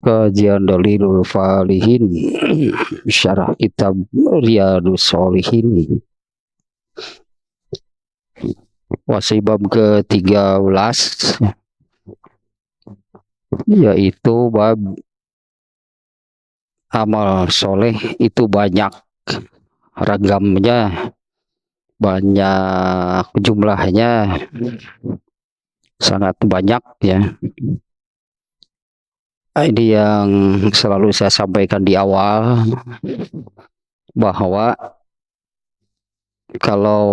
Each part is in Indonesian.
Kajian Dalilul Falihin Syarah Kitab Riyadus Shalihin. Masih bab ke-13, yaitu bab amal soleh itu banyak ragamnya, banyak jumlahnya, sangat banyak ya. Ini yang selalu saya sampaikan di awal, bahwa kalau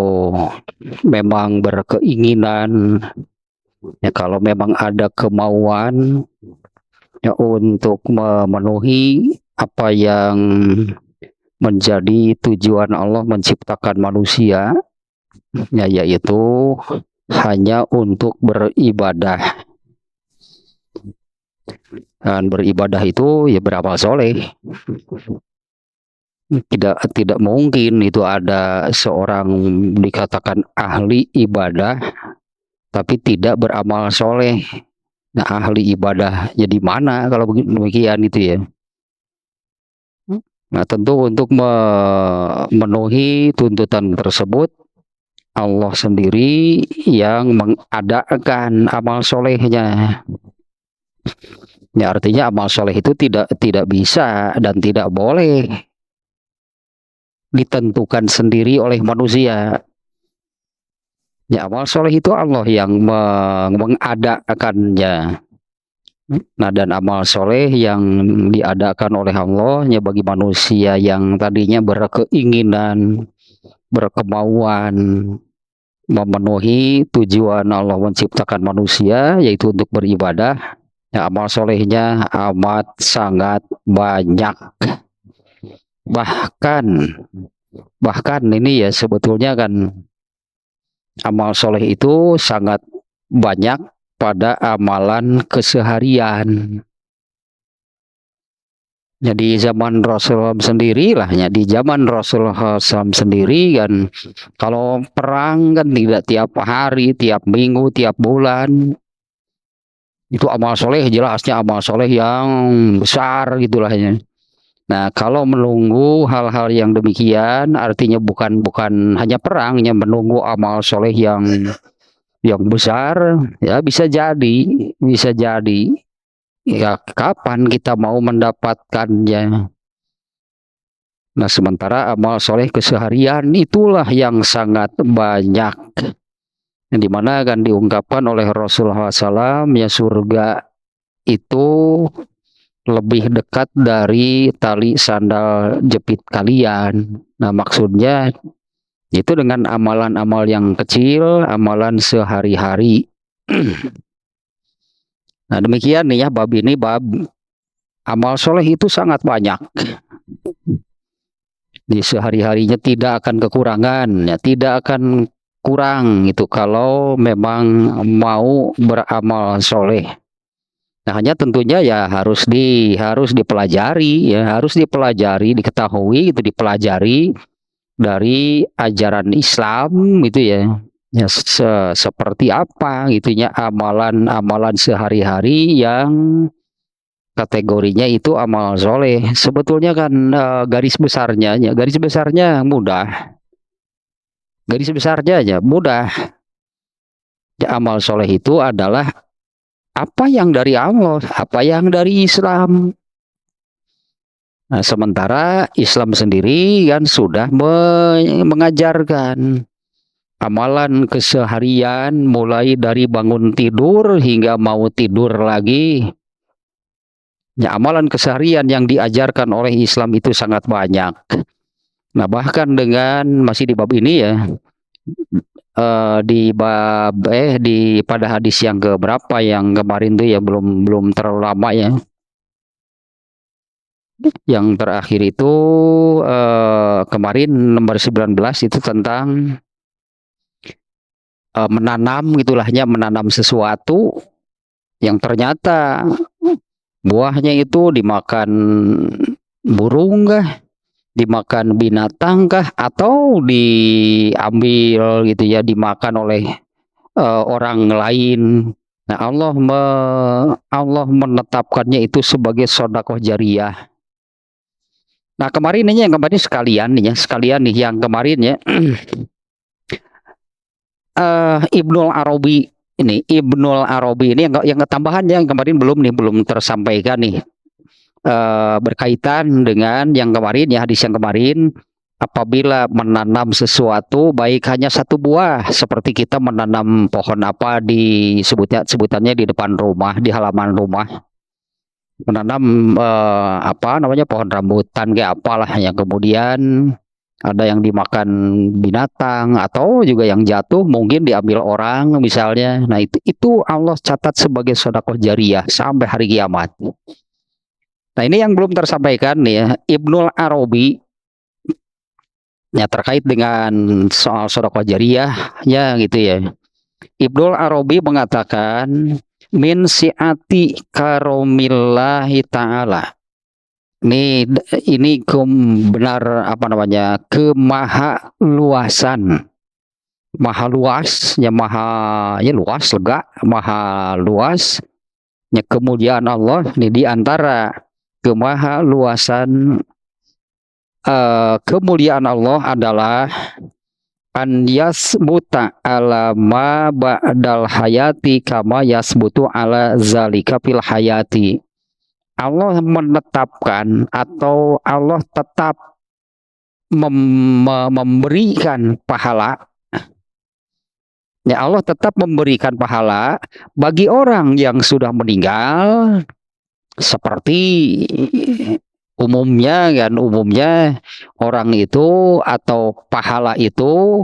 memang berkeinginan, ya, kalau memang ada kemauan ya untuk memenuhi apa yang menjadi tujuan Allah menciptakan manusia, ya, yaitu hanya untuk beribadah. Dan beribadah itu ya beramal soleh. Tidak mungkin itu ada seorang dikatakan ahli ibadah tapi tidak beramal soleh. Nah, ahli ibadah jadi mana kalau demikian itu ya. Nah, tentu untuk memenuhi tuntutan tersebut, Allah sendiri yang mengadakan amal solehnya. Ya, artinya amal soleh itu tidak bisa dan tidak boleh ditentukan sendiri oleh manusia. Ya, amal soleh itu Allah yang mengadakannya. Nah, dan amal soleh yang diadakan oleh Allah ya bagi manusia yang tadinya berkeinginan, berkemauan memenuhi tujuan Allah menciptakan manusia, yaitu untuk beribadah. Ya, amal solehnya amat sangat banyak. Bahkan ini ya sebetulnya kan amal soleh itu sangat banyak pada amalan keseharian. Jadi zaman Rasulullah sendiri lah, ya, di zaman Rasulullah sendiri kan, kalau perang kan tidak tiap hari, tiap minggu, tiap bulan. Itu amal soleh, jelasnya amal soleh yang besar gitulah ya. Nah, kalau menunggu hal-hal yang demikian, artinya bukan hanya perang, yang menunggu amal soleh yang besar, ya bisa jadi. Ya, kapan kita mau mendapatkannya? Nah, sementara amal soleh keseharian itulah yang sangat banyak. Yang dimana akan diungkapkan oleh Rasulullah SAW, ya surga itu lebih dekat dari tali sandal jepit kalian. Nah, maksudnya itu dengan amalan-amal yang kecil, amalan sehari-hari. Nah, demikian nih ya, bab ini bab amal soleh itu sangat banyak. Di sehari-harinya tidak akan kekurangan, ya, tidak akan kurang itu kalau memang mau beramal soleh. Nah, hanya tentunya ya harus dipelajari, ya, harus dipelajari, diketahui, itu dipelajari dari ajaran Islam gitu ya. Ya, seperti apa gitunya amalan sehari-hari yang kategorinya itu amal soleh. Sebetulnya kan garis besarnya mudah. Garis besarnya aja mudah. Ya, amal soleh itu adalah apa yang dari Allah, apa yang dari Islam. Nah, sementara Islam sendiri kan sudah mengajarkan amalan keseharian mulai dari bangun tidur hingga mau tidur lagi. Ya, amalan keseharian yang diajarkan oleh Islam itu sangat banyak. Nah, bahkan dengan masih di bab ini ya, pada hadis yang keberapa yang kemarin tuh ya, belum terlalu lama ya. Yang terakhir itu kemarin nomor 19 itu tentang menanam gitulahnya, menanam sesuatu yang ternyata buahnya itu dimakan burung kah, dimakan binatang kah, atau diambil gitu ya, dimakan oleh orang lain. Nah, Allah menetapkannya itu sebagai sedekah jariyah. Nah, kemarin ini yang kemarin sekalian nih yang kemarin ya. Ibnul Arabi ini yang tambahan yang kemarin belum tersampaikan nih, berkaitan dengan yang kemarin ya, hadis yang kemarin, apabila menanam sesuatu baik hanya satu buah, seperti kita menanam pohon apa sebutannya di depan rumah, di halaman rumah, menanam apa namanya, pohon rambutan kayak apalah, yang kemudian ada yang dimakan binatang atau juga yang jatuh mungkin diambil orang misalnya. Nah, itu Allah catat sebagai sedekah jariyah sampai hari kiamat. Nah, ini yang belum tersampaikan nih ya, Ibnul Arabi ya, terkait dengan soal sedekah jariyah ya gitu ya. Ibnul Arabi mengatakan min si'ati karomillahi ta'ala. Ini benar apa namanya, kemahaluasan, maha luas ya, luas, lega, maha luas ya kemuliaan Allah. Ini diantara kemahaluasan kemuliaan Allah adalah an yasbuta ala ma ba'dal hayati kama yasbutu ala zalika fil hayati. Allah menetapkan atau Allah tetap memberikan pahala. Ya, Allah tetap memberikan pahala bagi orang yang sudah meninggal, seperti umumnya orang itu atau pahala itu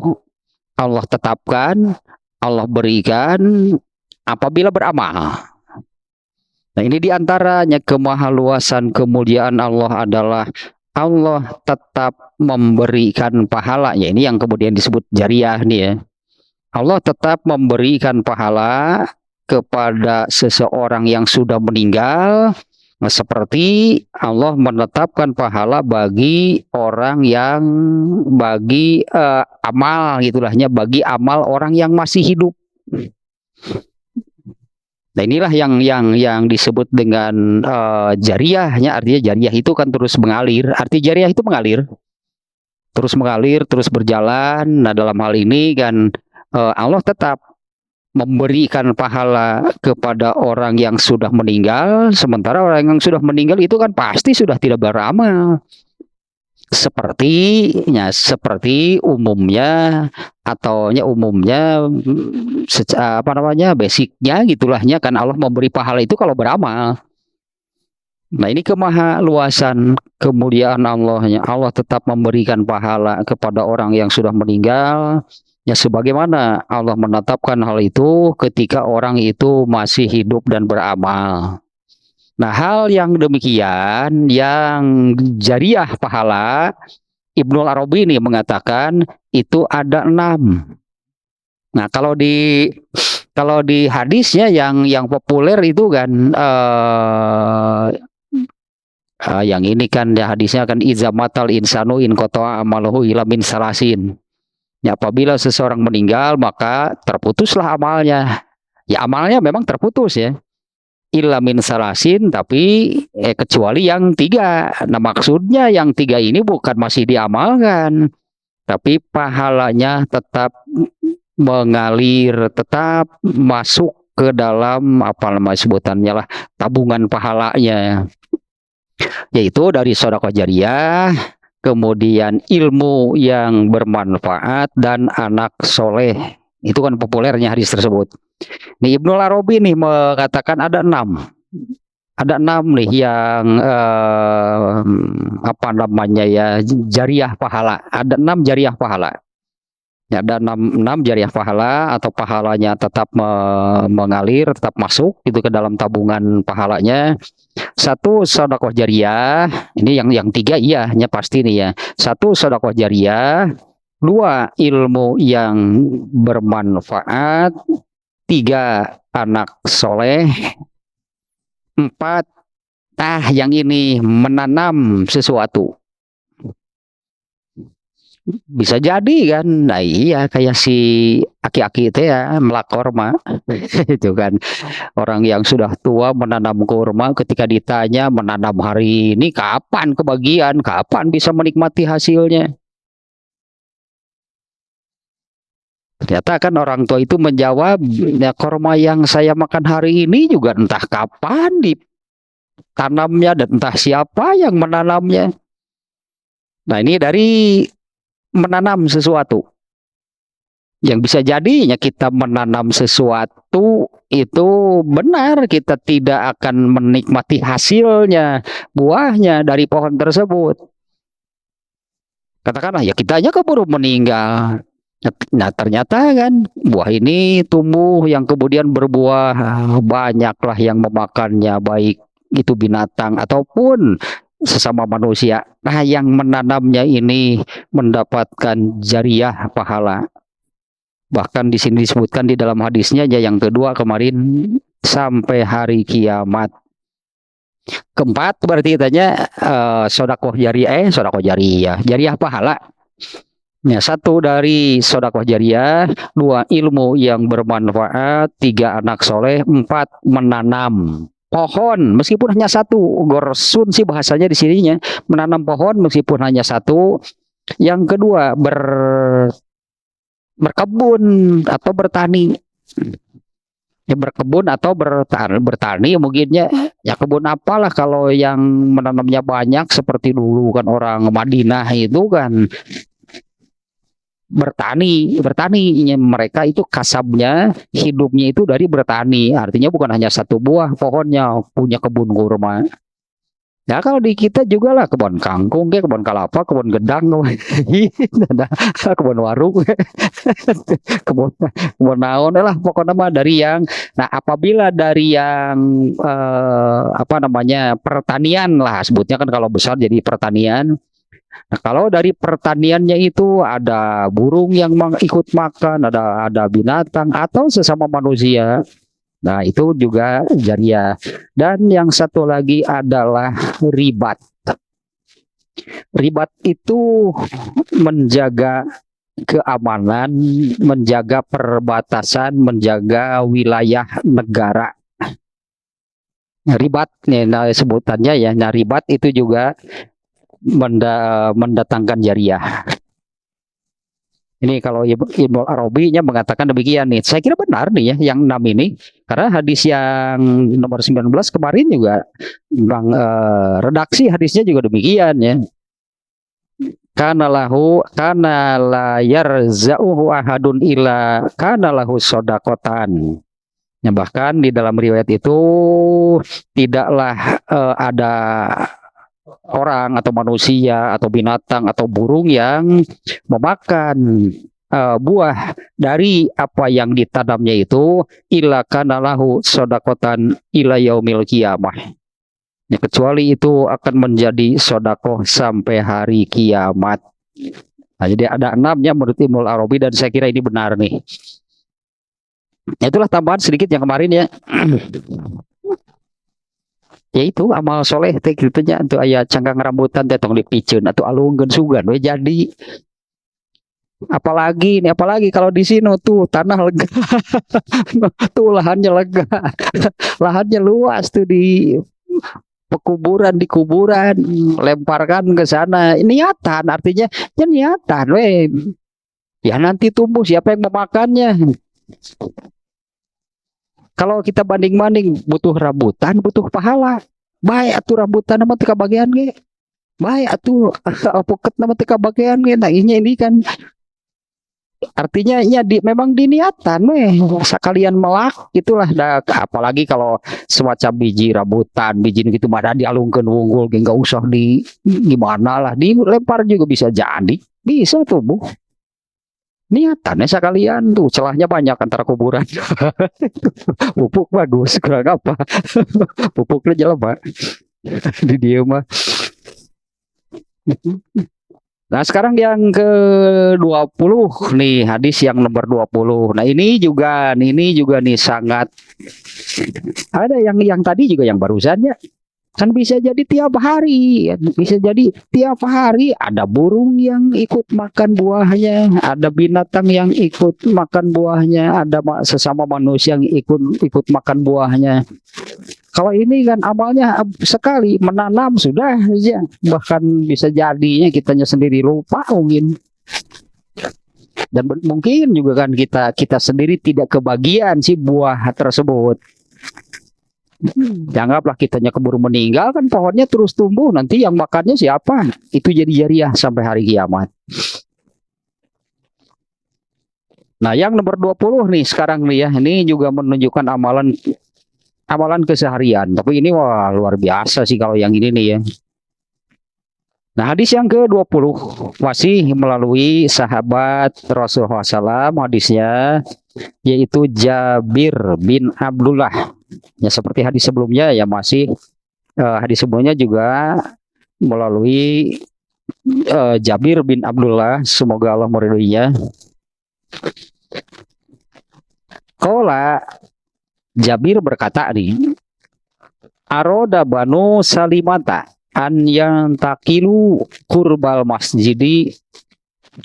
Allah tetapkan, Allah berikan apabila beramal. Nah, ini diantaranya kemahaluasan kemuliaan Allah adalah Allah tetap memberikan pahala. Ya, ini yang kemudian disebut jariyah nih ya. Allah tetap memberikan pahala kepada seseorang yang sudah meninggal, seperti Allah menetapkan pahala bagi orang yang amal gitulahnya, bagi amal orang yang masih hidup. Nah, inilah yang disebut dengan jariyahnya. Artinya jariyah itu kan terus mengalir. Arti jariyah itu mengalir, terus berjalan. Nah, dalam hal ini kan Allah tetap memberikan pahala kepada orang yang sudah meninggal, sementara orang yang sudah meninggal itu kan pasti sudah tidak beramal. Seperti umumnya apa namanya, basicnya gitulahnya kan Allah memberi pahala itu kalau beramal. Nah, ini kemahaluasan kemuliaan Allahnya. Allah tetap memberikan pahala kepada orang yang sudah meninggal, ya sebagaimana Allah menetapkan hal itu ketika orang itu masih hidup dan beramal. Nah, hal yang demikian, yang jariyah pahala, Ibnul Arabi ini mengatakan itu ada 6. Nah, kalau di hadisnya yang populer itu kan yang ini kan ya, hadisnya kan izamatal insanu in qata'a amaluhu ila min salasin. Ya, apabila seseorang meninggal maka terputuslah amalnya. Ya, amalnya memang terputus ya. Illa min salasin, tapi kecuali yang 3. Nah, maksudnya yang 3 ini bukan masih diamalkan, tapi pahalanya tetap mengalir, tetap masuk ke dalam apa namanya sebutannya lah, tabungan pahalanya, yaitu dari sedekah jariyah, kemudian ilmu yang bermanfaat dan anak soleh. Itu kan populernya hadis tersebut. Nih, Ibnul Arabi nih mengatakan ada 6. Ada 6 nih yang apa namanya ya, jariyah pahala. Ada 6 jariyah pahala. Ya, ada 6 jariyah pahala atau pahalanya tetap mengalir, tetap masuk itu ke dalam tabungan pahalanya. 1 sedekah jariyah, ini yang 3 iya, pasti nih ya. 1 sedekah jariyah, 2 ilmu yang bermanfaat, 3 anak soleh, 4 yang ini menanam sesuatu. Bisa jadi kan. Nah iya kayak si aki-aki itu ya melakor mah itu kan orang yang sudah tua menanam kurma ketika ditanya menanam hari ini kapan kebagian, kapan bisa menikmati hasilnya. Ternyata kan orang tua itu menjawab, ya kurma yang saya makan hari ini juga entah kapan ditanamnya dan entah siapa yang menanamnya. Nah ini dari menanam sesuatu. Yang bisa jadinya kita menanam sesuatu itu benar kita tidak akan menikmati hasilnya, buahnya dari pohon tersebut. Katakanlah ya kitanya keburu meninggal. Nah ternyata kan buah ini tumbuh yang kemudian berbuah, banyaklah yang memakannya baik itu binatang ataupun sesama manusia. Nah yang menanamnya ini mendapatkan jariah pahala. Bahkan di sini disebutkan di dalam hadisnya ya yang kedua kemarin sampai hari kiamat. Keempat berarti katanya sodakoh jariah, sodakoh jariah, jariah pahala. Ya, satu dari sodakoh jariah, dua ilmu yang bermanfaat, tiga anak soleh, empat menanam pohon meskipun hanya satu. Gorsun sih bahasanya di sininya, menanam pohon meskipun hanya satu. Yang kedua berkebun atau bertani. Ya berkebun atau bertani mungkinnya ya kebun apalah kalau yang menanamnya banyak seperti dulu kan orang Madinah itu kan bertani mereka itu kasabnya hidupnya itu dari bertani, artinya bukan hanya satu buah pohonnya punya kebun kurma. Ya kalau di kita juga lah kebun kangkung, kebun kelapa, kebun gedang, kebun warung, kebun kebun naon lah pokoknya mah dari yang. Nah apabila dari yang apa namanya pertanian lah sebutnya kan kalau besar jadi pertanian. Nah, kalau dari pertaniannya itu ada burung yang ikut makan, ada binatang atau sesama manusia. Nah, itu juga jariah. Dan yang satu lagi adalah ribat. Ribat itu menjaga keamanan, menjaga perbatasan, menjaga wilayah negara. Ribat, nah sebutannya ya, nah ribat itu juga mendatangkan jariah. Ini kalau Ibnu Arabi-nya mengatakan demikian nih. Saya kira benar nih ya yang 6 ini. Karena hadis yang nomor 19 kemarin juga Bang redaksi hadisnya juga demikian ya. Kana la yarzauhu ahadun ila kana lahu sodakotan. Ya, bahkan di dalam riwayat itu tidaklah ada orang atau manusia atau binatang atau burung yang memakan buah dari apa yang ditanamnya itu illa kana lahu sodakotan ila yaumil qiyamah. Ya, kecuali itu akan menjadi sodakoh sampai hari kiamat. Nah, jadi ada 6 ya menurut Ibnu Arabi dan saya kira ini benar nih. Itulah tambahan sedikit yang kemarin ya. Ya itu amal soleh teh gitunya untuk aya cangkang rambutan teh tong dipiceun atau alungkeun sugan we jadi. Apalagi kalau di sini tuh tanah lega. Tuh lahannya lega. Lahannya luas tuh di pekuburan di kuburan lemparkan ke sana. Niatan artinya ya niatan we. Ya nanti tumbuh siapa yang memakannya. Kalau kita banding-banding butuh rambutan, butuh pahala. Baik atuh rambutan nama teu kabagian ge. Baik atuh alpuket nama teu kabagian ge. Nah ini kan artinya ya memang diniatan weh sekalian melak gitulah. Nah, apalagi kalau semacam biji rambutan, biji gitu mah dialungkeun unggul ge enggak usah di gimana lah, dilempar juga bisa jadi. Bisa tumbuh. Niatannya sekalian tuh celahnya banyak antara kuburan. Pupuk bagus kurang apa. Pupuknya jelema di dia mah. Nah sekarang yang ke-20 nih hadis yang nomor 20. Nah ini juga nih sangat ada yang tadi juga yang barusannya Kan bisa jadi tiap hari, bisa jadi tiap hari ada burung yang ikut makan buahnya, ada binatang yang ikut makan buahnya, ada sesama manusia yang ikut makan buahnya. Kalau ini kan amalnya sekali menanam sudah aja, bahkan bisa jadinya kitanya sendiri lupa mungkin. Dan mungkin juga kan kita sendiri tidak kebagian si buah tersebut. Anggaplah kitanya keburu meninggal, kan pohonnya terus tumbuh, nanti yang makannya siapa? Itu jadi jariah sampai hari kiamat. Nah, yang nomor 20 nih sekarang nih ya, ini juga menunjukkan amalan keseharian. Tapi ini wah luar biasa sih kalau yang ini nih ya. Nah, hadis yang ke-20 masih melalui sahabat Rasulullah SAW, hadisnya yaitu Jabir bin Abdullah. Ya seperti hadis sebelumnya ya, masih hadis sebelumnya juga melalui Jabir bin Abdullah, semoga Allah meridhoinya. Qala, Jabir berkata nih, aroda banu Salimata an yang takilu kurbal masjidi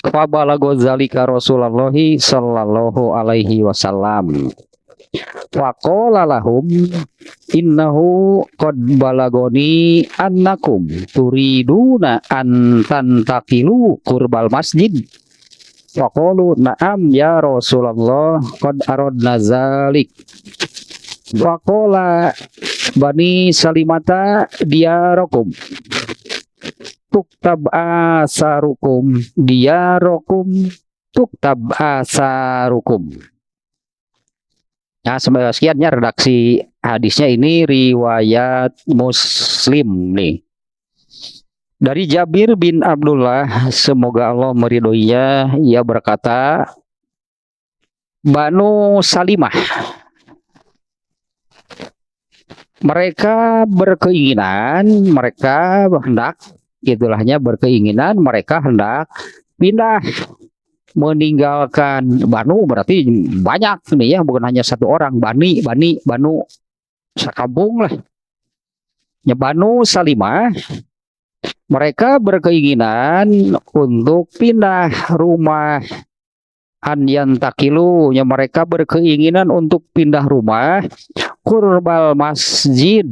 fabalago zalika Rasulullah sallallahu alaihi wasallam. Waqala lahum innahu qad balagoni annakum turiduna an tantakilu kurbal masjid. Waqalu na'am ya Rasulullah qad aradna zalik. Waqala bani Salimata diarakum tuktab asarukum diarakum tuktab asarukum. Nah, sekiannya redaksi hadisnya, ini riwayat Muslim nih. Dari Jabir bin Abdullah, semoga Allah meridhoinya, ia berkata, Banu Salimah, mereka berkeinginan, mereka hendak, itulahnya berkeinginan, mereka hendak pindah, meninggalkan Banu, berarti banyak nih ya, bukan hanya satu orang. Banu sekampung lah ya. Banu Salimah mereka berkeinginan untuk pindah rumah. An yantakilu, ya mereka berkeinginan untuk pindah rumah kurbal masjid,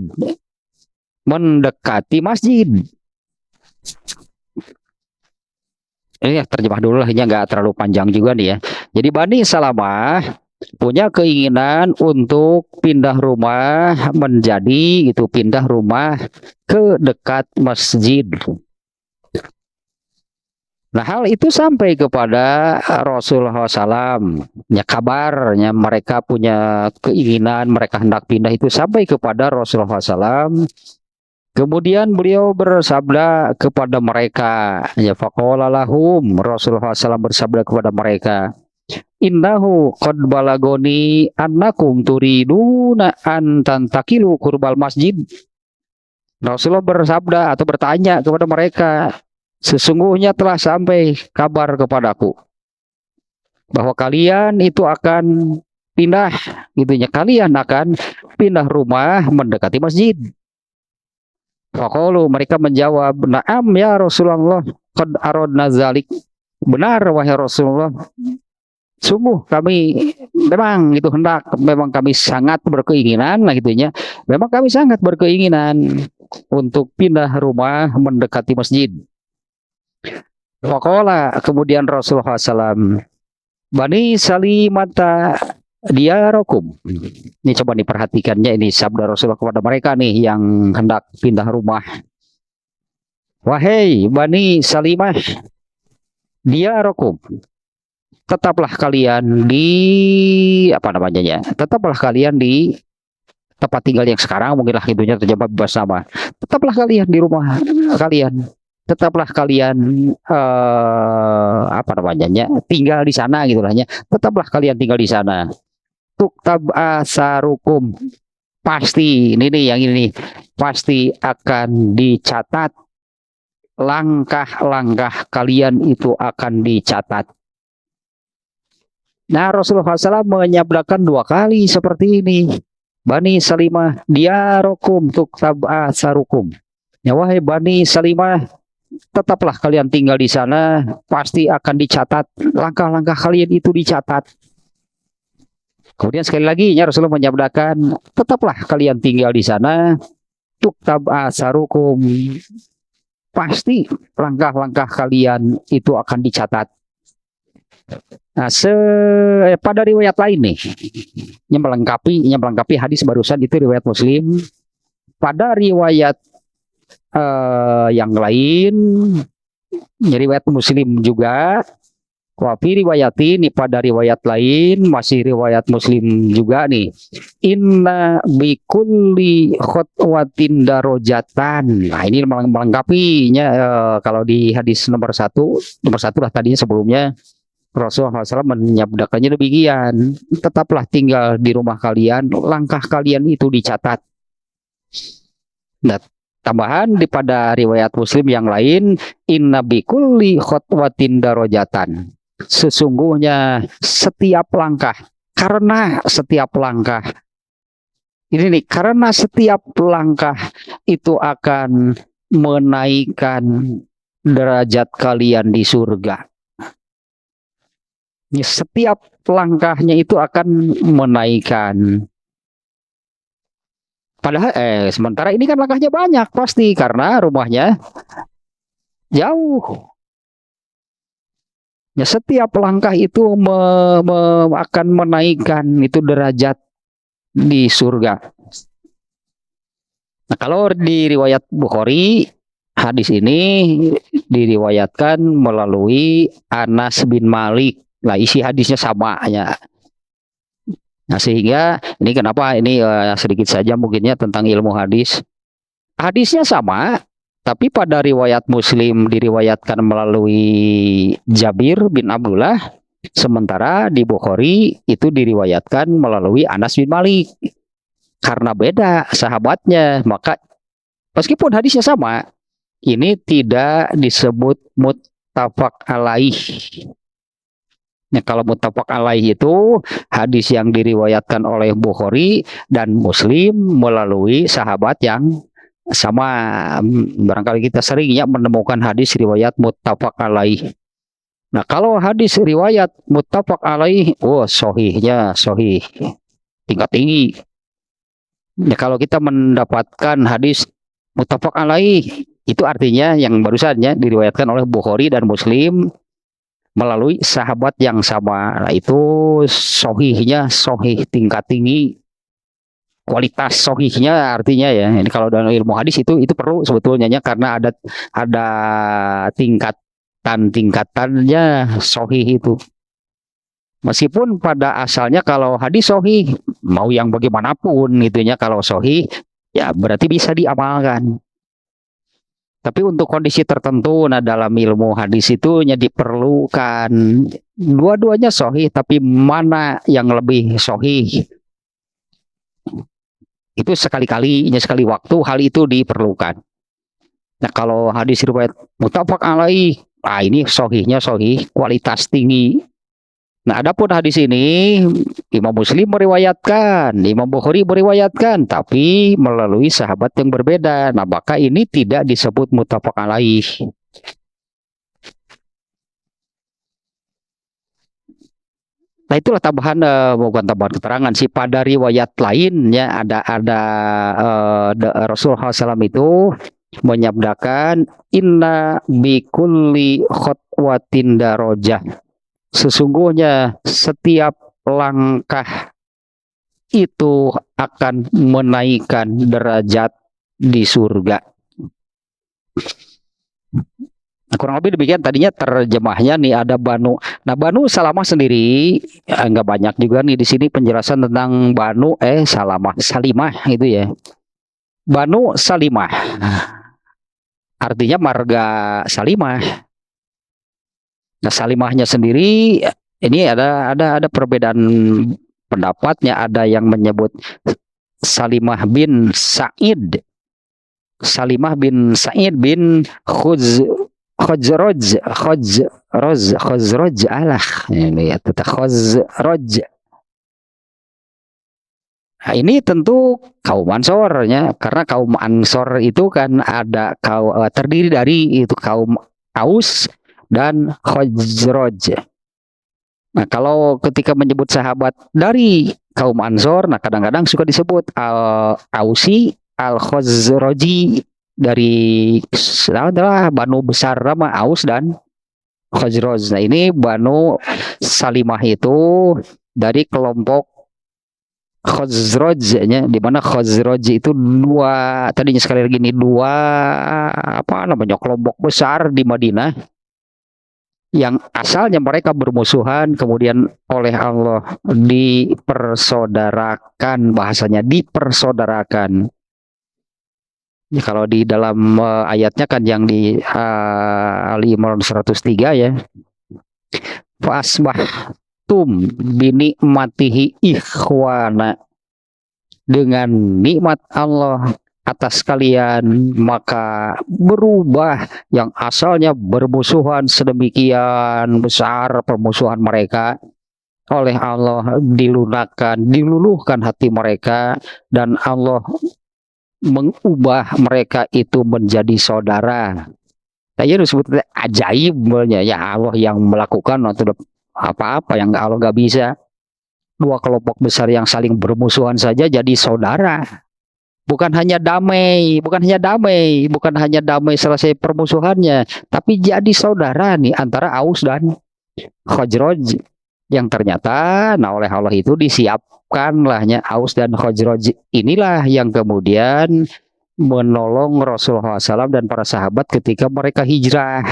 mendekati masjid. Ini ya terjemah dulu lah, ini nggak terlalu panjang juga nih ya. Jadi Bani Salamah punya keinginan untuk pindah rumah menjadi itu, pindah rumah ke dekat masjid. Nah, hal itu sampai kepada Rasulullah SAW. Ya, kabarnya mereka punya keinginan, mereka hendak pindah itu sampai kepada Rasulullah SAW. Kemudian beliau bersabda kepada mereka, ya faqala lahum, Rasulullah SAW bersabda kepada mereka, innahu qad balagoni annakum turiduna an tantakilu kurbal masjid. Rasulullah bersabda atau bertanya kepada mereka, sesungguhnya telah sampai kabar kepadaku bahwa kalian itu akan pindah, gitunya, kalian akan pindah rumah mendekati masjid. Faqalu, mereka menjawab, na'am ya Rasulullah qad aradna zalik. Benar wahai Rasulullah, sungguh kami memang itu hendak, memang kami sangat berkeinginan lah gitunya. Memang kami sangat berkeinginan untuk pindah rumah mendekati masjid. Faqala, kemudian Rasulullah SAW, Bani Salimata diarakum. Ini coba diperhatikannya, ini sabda Rasulullah kepada mereka nih yang hendak pindah rumah. Wahai Bani Salimah, diarakum, tetaplah kalian di apa namanya ya? Tetaplah kalian di tempat tinggal yang sekarang, mungkinlah itunya terjemah bebas nama. Tetaplah kalian di rumah kalian. Tetaplah kalian apa namanya ya? Tinggal di sana gitulahnya. Tetaplah kalian tinggal di sana. Tuktab asarukum, pasti ini nih, yang ini pasti akan dicatat, langkah-langkah kalian itu akan dicatat. Nah, Rasulullah SAW menyabdakan 2 kali seperti ini. Bani Salimah diarokum tuktab asarukum. Ya wahai Bani Salimah, tetaplah kalian tinggal di sana, pasti akan dicatat langkah-langkah kalian itu dicatat. Kemudian sekali lagi ya Rasulullah menyabdakan, tetaplah kalian tinggal di sana, tuktab asarukum, pasti langkah-langkah kalian itu akan dicatat. Nah, pada riwayat lain nih, yang melengkapi hadis barusan itu riwayat Muslim. Pada riwayat yang lain, riwayat Muslim juga. Wafi riwayat ini pada riwayat lain masih riwayat Muslim juga nih. Inna bikulli khotwatin darojatan. Nah ini melengkapinya kalau di hadis nomor satu lah tadinya sebelumnya Rasulullah SAW menyabdakannya demikian. Tetaplah tinggal di rumah kalian, langkah kalian itu dicatat. Nah, tambahan pada riwayat Muslim yang lain, inna bikulli khotwatin darojatan. Sesungguhnya setiap langkah, karena setiap langkah itu akan menaikkan derajat kalian di surga. Setiap langkahnya itu akan menaikkan. Padahal sementara ini kan langkahnya banyak pasti karena rumahnya jauh. Ya, setiap langkah itu akan menaikkan itu derajat di surga. Nah, kalau di riwayat Bukhari, hadis ini diriwayatkan melalui Anas bin Malik. Nah, isi hadisnya sama ya. Nah, sehingga ini kenapa ini sedikit saja mungkinnya tentang ilmu hadis. Hadisnya sama, tapi pada riwayat Muslim diriwayatkan melalui Jabir bin Abdullah, sementara di Bukhari itu diriwayatkan melalui Anas bin Malik. Karena beda sahabatnya, maka meskipun hadisnya sama, ini tidak disebut muttafaq alaih. Nah, kalau muttafaq alaih itu hadis yang diriwayatkan oleh Bukhari dan Muslim melalui sahabat yang sama. Barangkali kita seringnya menemukan hadis riwayat muttafaq alaih. Nah, kalau hadis riwayat muttafaq alaih, sahihnya sahih tingkat tinggi. Nah, kalau kita mendapatkan hadis muttafaq alaih, itu artinya yang barusannya diriwayatkan oleh Bukhari dan Muslim melalui sahabat yang sama. Nah, itu sahihnya sahih tingkat tinggi. Kualitas sahihnya artinya ya, ini kalau dalam ilmu hadis itu perlu sebetulnya karena ada tingkatannya sahih itu. Meskipun pada asalnya kalau hadis sahih mau yang bagaimanapun itunya kalau sahih ya berarti bisa diamalkan. Tapi untuk kondisi tertentu, nah dalam ilmu hadis itu diperlukan dua-duanya sahih, tapi mana yang lebih sahih? Itu sekali waktu hal itu diperlukan. Nah, kalau hadis riwayat muttafaq alaih, ini sahihnya sahih, kualitas tinggi. Nah, adapun hadis ini Imam Muslim meriwayatkan, Imam Bukhari meriwayatkan, tapi melalui sahabat yang berbeda. Nah, maka ini tidak disebut muttafaq alaih. Nah, itulah tambahan bukan tambahan keterangan sih, pada riwayat lainnya ada Rasulullah SAW itu menyabdakan inna bikulli khotwatin darajah. Sesungguhnya setiap langkah itu akan menaikkan derajat di surga. Nah, kurang lebih demikian tadinya terjemahnya nih ada Banu. Nah, Banu Salamah sendiri enggak banyak juga nih di sini penjelasan tentang Banu Salimah itu ya. Banu Salimah artinya marga Salimah. Nah, Salimahnya sendiri ini ada perbedaan pendapatnya, ada yang menyebut Salimah bin Sa'id. Salimah bin Sa'id bin Khazraj alah ini ya Khazraj. Nah, ini tentu kaum Ansornya, karena kaum Ansor itu kan terdiri dari itu kaum Aus dan Khazraj. Nah, kalau ketika menyebut sahabat dari kaum Ansor, nah kadang-kadang suka disebut Al-Ausi, Al-Khazraji dari adalah Banu besar nama Aus dan Khazraj. Nah, ini Banu Salimah itu dari kelompok Khazraj-nya, di mana Khazraj itu dua, tadinya sekali lagi ini dua apa namanya kelompok besar di Madinah yang asalnya mereka bermusuhan, kemudian oleh Allah dipersaudarakan, bahasanya dipersaudarakan. Ya, kalau di dalam ayatnya kan yang di Ali Imran 103 ya. Fasbahtum binikmatihi ikhwana, dengan nikmat Allah atas kalian maka berubah yang asalnya bermusuhan sedemikian besar permusuhan mereka, oleh Allah diluluhkan hati mereka, dan Allah mengubah mereka itu menjadi saudara. Saya disebut ajaib ya, Allah yang melakukan apa-apa yang Allah nggak bisa. Dua kelompok besar yang saling bermusuhan saja jadi saudara. Bukan hanya damai selesai permusuhannya, tapi jadi saudara nih antara Aus dan Khazraj, yang ternyata oleh Allah itu disiapkanlahnya Aus dan Khazraj inilah yang kemudian menolong Rasulullah SAW dan para sahabat ketika mereka hijrah.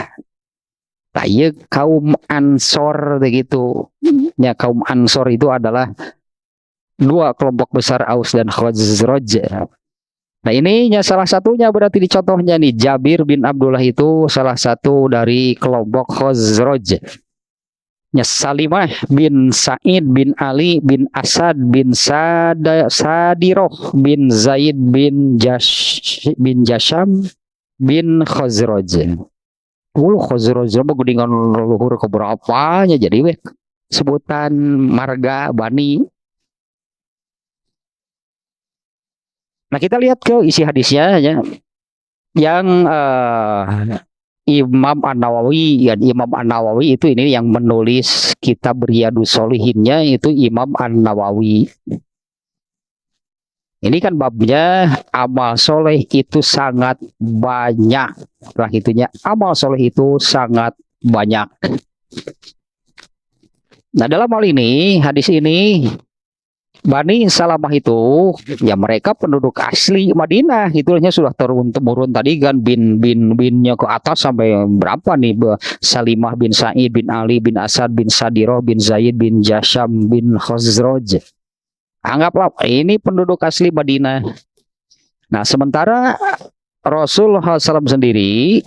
Nah, iya kaum Ansor begitu. Ya, kaum Ansor itu adalah dua kelompok besar Aus dan Khazraj. Nah, ininya salah satunya berarti di contohnya nih, Jabir bin Abdullah itu salah satu dari kelompok Khazraj. Ya, Salimah bin Sa'id bin Ali bin Asad bin Sadiroh bin Zaid bin Jasham bin Khazraj. Khazraj mah gudingan leluhur keberapanya jadi sebutan marga Bani. Nah, kita lihat ke isi hadisnya ya, yang Imam An-Nawawi itu ini yang menulis kitab Riyadhus Shalihinnya itu Imam An-Nawawi. Ini kan babnya amal soleh itu sangat banyak. Lah itunya amal soleh itu sangat banyak. Nah, dalam hal ini, hadis ini, Bani Salamah itu ya mereka penduduk asli Madinah, itunya sudah turun-temurun tadi kan binnya ke atas sampai berapa nih, Salimah bin Sa'id bin Ali bin Asad bin Sadiroh bin Zaid bin Jasham bin Khazraj. Anggaplah ini penduduk asli Madinah. Nah, sementara Rasulullah SAW sendiri,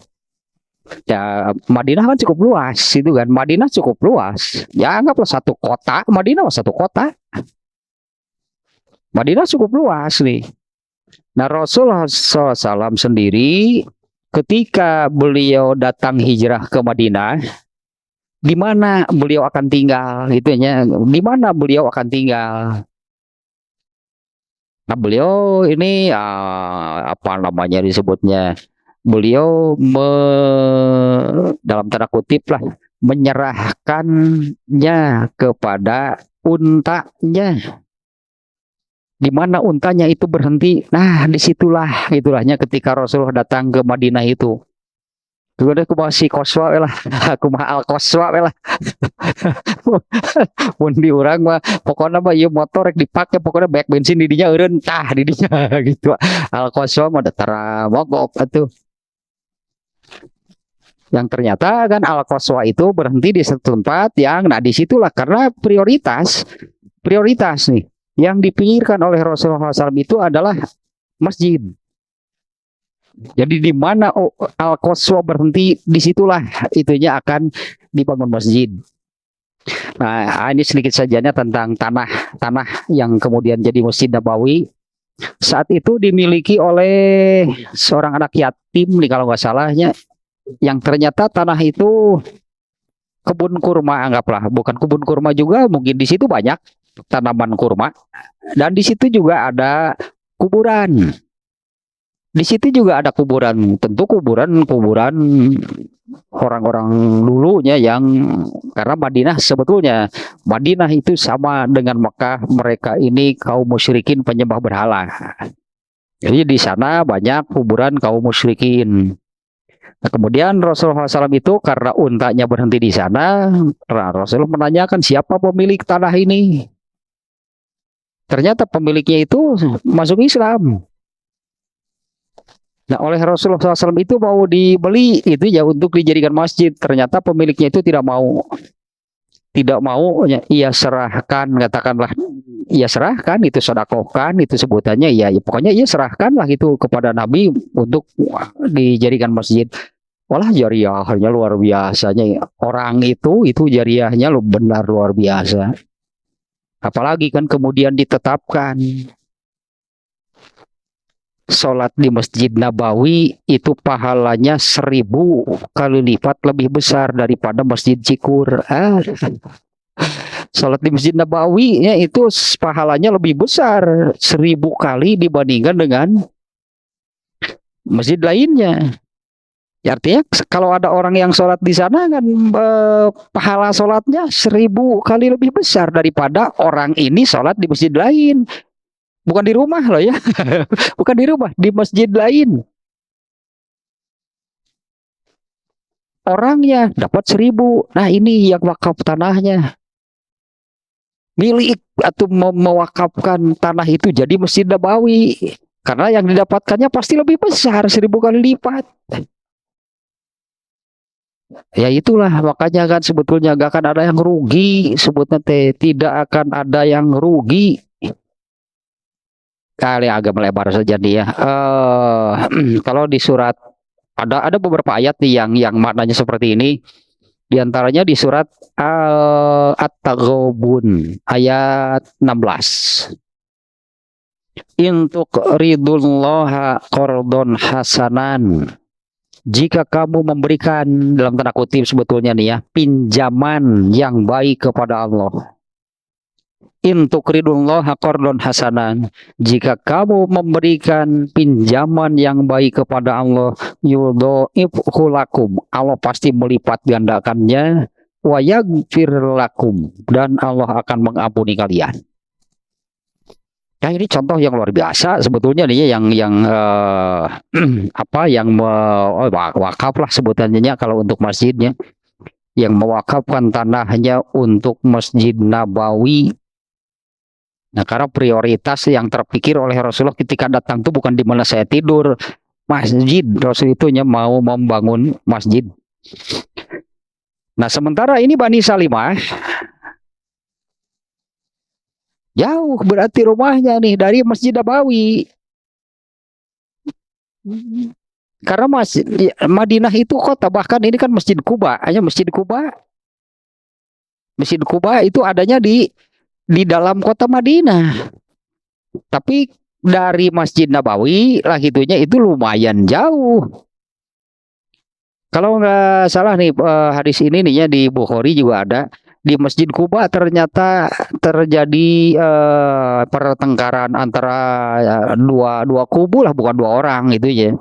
ya Madinah kan cukup luas itu kan, Madinah cukup luas. Ya anggaplah satu kota, Madinah satu kota. Madinah cukup luas nih. Nah, Rasulullah SAW sendiri ketika beliau datang hijrah ke Madinah, di mana beliau akan tinggal, itunya, di mana beliau akan tinggal. Nah, beliau ini apa namanya disebutnya, beliau dalam tanda kutip lah menyerahkannya kepada untanya. Di mana untanya itu berhenti, nah disitulah itulahnya ketika Rasulullah datang ke Madinah itu. Kemudian aku masih koswa lah, aku mahal koswa lah. Mun di urang mah pokoknya mah ieu motor rek dipake pokoknya banyak bensin di dinya eureun tah di dinya gitu. Al koswa mah datara mogok atuh. Yang ternyata kan al koswa itu berhenti di satu tempat yang disitulah karena prioritas nih yang dipinggirkan oleh Rasulullah SAW itu adalah masjid. Jadi di mana Al-Qaswa berhenti, disitulah itunya akan dibangun masjid. Nah, ini sedikit sajanya tentang tanah yang kemudian jadi Masjid Nabawi. Saat itu dimiliki oleh seorang anak yatim nih kalau nggak salahnya, yang ternyata tanah itu kebun kurma, anggaplah bukan kebun kurma juga, mungkin di situ banyak. tanaman kurma, dan di situ juga ada kuburan. Di situ juga ada kuburan, tentu kuburan orang-orang dulunya yang, karena Madinah sebetulnya Madinah itu sama dengan Mekah, mereka ini kaum musyrikin penyembah berhala. Jadi di sana banyak kuburan kaum musyrikin. Nah, kemudian Rasulullah SAW itu karena untanya berhenti di sana, Rasulullah menanyakan siapa pemilik tanah ini. Ternyata pemiliknya itu masuk Islam. Nah, oleh Rasulullah SAW itu mau dibeli itu ya untuk dijadikan masjid. Ternyata pemiliknya itu tidak mau, ya, ia serahkan, katakanlah ia serahkan, itu sedekahkan, itu sebutannya ya, pokoknya ia serahkanlah itu kepada Nabi untuk dijadikan masjid. Walah, jariahnya luar biasanya orang itu jariahnya lo benar luar biasa. Apalagi kan kemudian ditetapkan sholat di Masjid Nabawi itu pahalanya 1000 kali lipat lebih besar daripada Masjid Cikur. Sholat di Masjid Nabawi ya itu pahalanya lebih besar 1000 kali dibandingkan dengan masjid lainnya. Ya, artinya kalau ada orang yang sholat di sana kan pahala sholatnya 1000 kali lebih besar daripada orang ini sholat di masjid lain. Bukan di rumah loh ya. Bukan di rumah, di masjid lain. Orangnya dapat 1000. Nah, ini yang wakaf tanahnya. Milik atau mewakafkan tanah itu jadi Masjid Nabawi. Karena yang didapatkannya pasti lebih besar 1000 kali lipat. Ya itulah makanya kan sebetulnya gak akan ada yang rugi. Sebutnya tidak akan ada yang rugi. Kali agak melebar saja nih ya. Kalau di surat ada beberapa ayat nih yang maknanya seperti ini. Di antaranya di surat At-Taghabun ayat 16. Intuk ridullaha qardon hasanan. Jika kamu memberikan dalam tanda kutip sebetulnya nih ya, pinjaman yang baik kepada Allah. Intuk ridullaha qardon hasanan, jika kamu memberikan pinjaman yang baik kepada Allah, yudha'ifhu lakum, Allah pasti melipat gandakannya, wa yaghfir lakum, dan Allah akan mengampuni kalian. Ya, ini contoh yang luar biasa sebetulnya nih yang wakaf lah sebutannya kalau untuk masjidnya, yang mewakafkan tanahnya untuk Masjid Nabawi. Nah, karena prioritas yang terpikir oleh Rasulullah ketika datang itu bukan di mana saya tidur, masjid. Rasul itu mau membangun masjid. Nah, sementara ini Bani Salimah jauh berarti rumahnya nih dari Masjid Nabawi. Karena Madinah itu kota, bahkan ini kan Masjid Kuba, hanya Masjid Kuba. Masjid Kuba itu adanya di dalam kota Madinah. Tapi dari Masjid Nabawi lah itunya itu lumayan jauh. Kalau nggak salah nih hadis ini nih ya di Bukhari juga ada, di Masjid Kuba ternyata terjadi pertengkaran antara dua kubu lah, bukan dua orang gitu ya.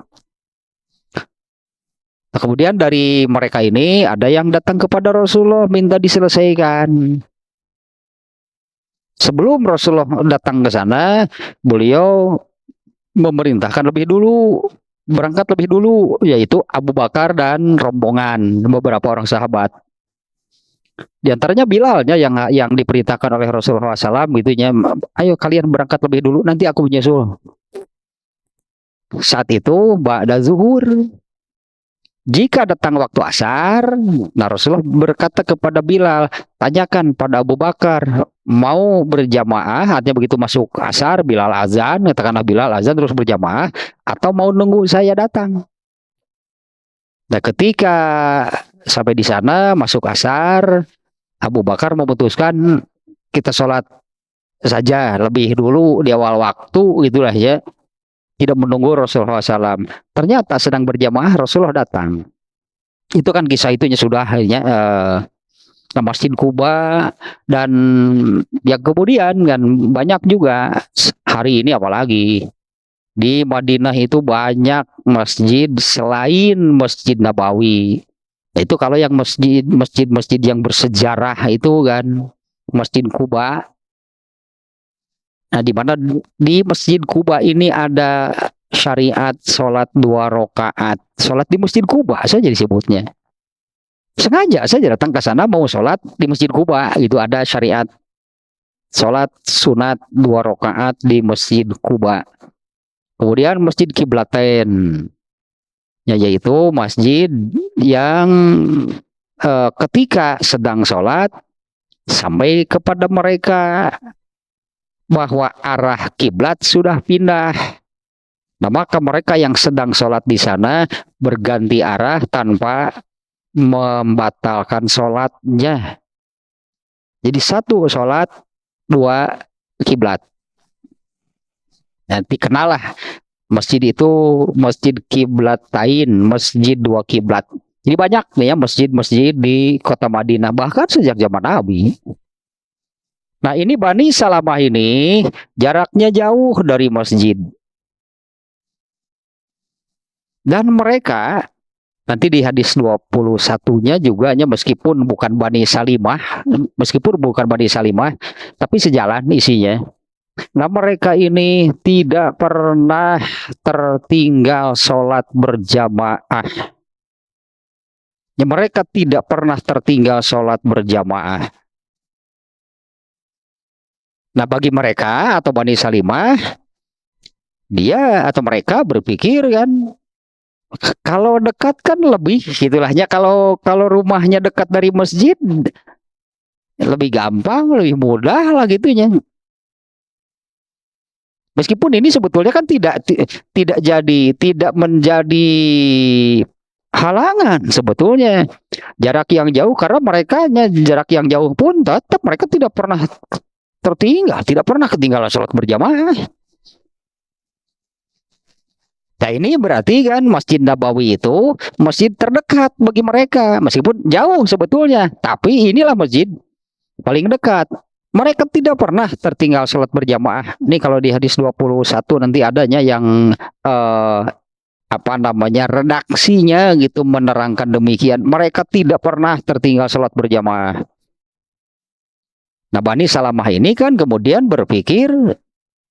Nah, kemudian dari mereka ini ada yang datang kepada Rasulullah minta diselesaikan. Sebelum Rasulullah datang ke sana, beliau memerintahkan berangkat lebih dulu, yaitu Abu Bakar dan rombongan beberapa orang sahabat. Di antaranya Bilalnya yang diperintahkan oleh Rasulullah SAW, gitunya, ayo kalian berangkat lebih dulu, nanti aku menyusul. Saat itu ba'da zuhur, jika datang waktu asar, nah Rasulullah berkata kepada Bilal, tanyakan pada Abu Bakar, mau berjamaah, artinya begitu masuk asar, Bilal azan, katakanlah Bilal azan terus berjamaah, atau mau nunggu saya datang. Nah, ketika sampai di sana, masuk asar, Abu Bakar memutuskan kita sholat saja lebih dulu di awal waktu, itulah ya. Tidak menunggu Rasulullah SAW. Ternyata sedang berjamaah Rasulullah datang. Itu kan kisah itunya sudah ya, Nah, Masjid Kuba dan yang kemudian kan banyak juga hari ini, apalagi di Madinah itu banyak masjid selain Masjid Nabawi. Itu kalau yang masjid-masjid yang bersejarah itu kan Masjid Kuba. Nah, di mana di Masjid Kuba ini ada syariat sholat 2 rakaat. Sholat di Masjid Kuba saja disebutnya. Sengaja saya datang ke sana mau sholat di Masjid Kuba. Itu ada syariat sholat sunat 2 rakaat di Masjid Kuba. Kemudian Masjid Kiblatain, yaitu masjid yang ketika sedang sholat sampai kepada mereka bahwa arah kiblat sudah pindah. Nah, maka mereka yang sedang sholat di sana berganti arah tanpa membatalkan sholatnya. Jadi 1 sholat 2 kiblat. Nanti kenalah masjid itu Masjid Kiblatain, masjid 2 kiblat. Jadi banyak nih ya masjid-masjid di kota Madinah bahkan sejak zaman Nabi. Nah, ini Bani Salamah ini jaraknya jauh dari masjid. Dan mereka nanti di hadis 21-nya juga meskipun bukan Bani Salimah, tapi sejalan isinya. Nah, mereka ini tidak pernah tertinggal sholat berjamaah. Ya, mereka tidak pernah tertinggal sholat berjamaah. Nah, bagi mereka atau Bani Salimah, dia atau mereka berpikir kan, kalau dekat kan lebih gitulahnya, kalau rumahnya dekat dari masjid lebih gampang, lebih mudah lah gitunya. Meskipun ini sebetulnya kan tidak menjadi halangan sebetulnya jarak yang jauh, karena mereka jarak yang jauh pun tetap mereka tidak pernah tertinggal, tidak pernah ketinggalan sholat berjamaah. Nah, ini berarti kan Masjid Nabawi itu masjid terdekat bagi mereka, meskipun jauh sebetulnya, tapi inilah masjid paling dekat. Mereka tidak pernah tertinggal sholat berjamaah. Ini kalau di hadis 21 nanti adanya yang redaksinya gitu menerangkan demikian. Mereka tidak pernah tertinggal sholat berjamaah. Nah, Bani Salamah ini kan kemudian berpikir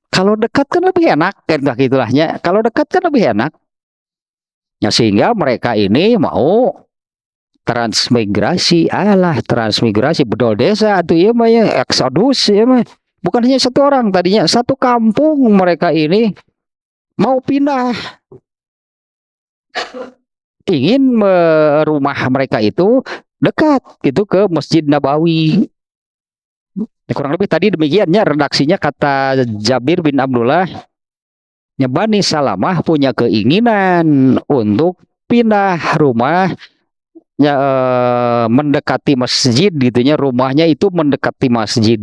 kalau dekat kan lebih enak, kan gitulahnya. Kalau dekat kan lebih enak. Ya, sehingga mereka ini mau transmigrasi bedol desa atau ya mah ya eksodus ya mah. Bukan hanya 1 orang, tadinya 1 kampung mereka ini mau pindah, ingin rumah mereka itu dekat itu ke Masjid Nabawi. Kurang lebih tadi demikiannya redaksinya, kata Jabir bin Abdullah, ya Bani Salamah punya keinginan untuk pindah rumah ya, mendekati masjid gitunya, rumahnya itu mendekati masjid.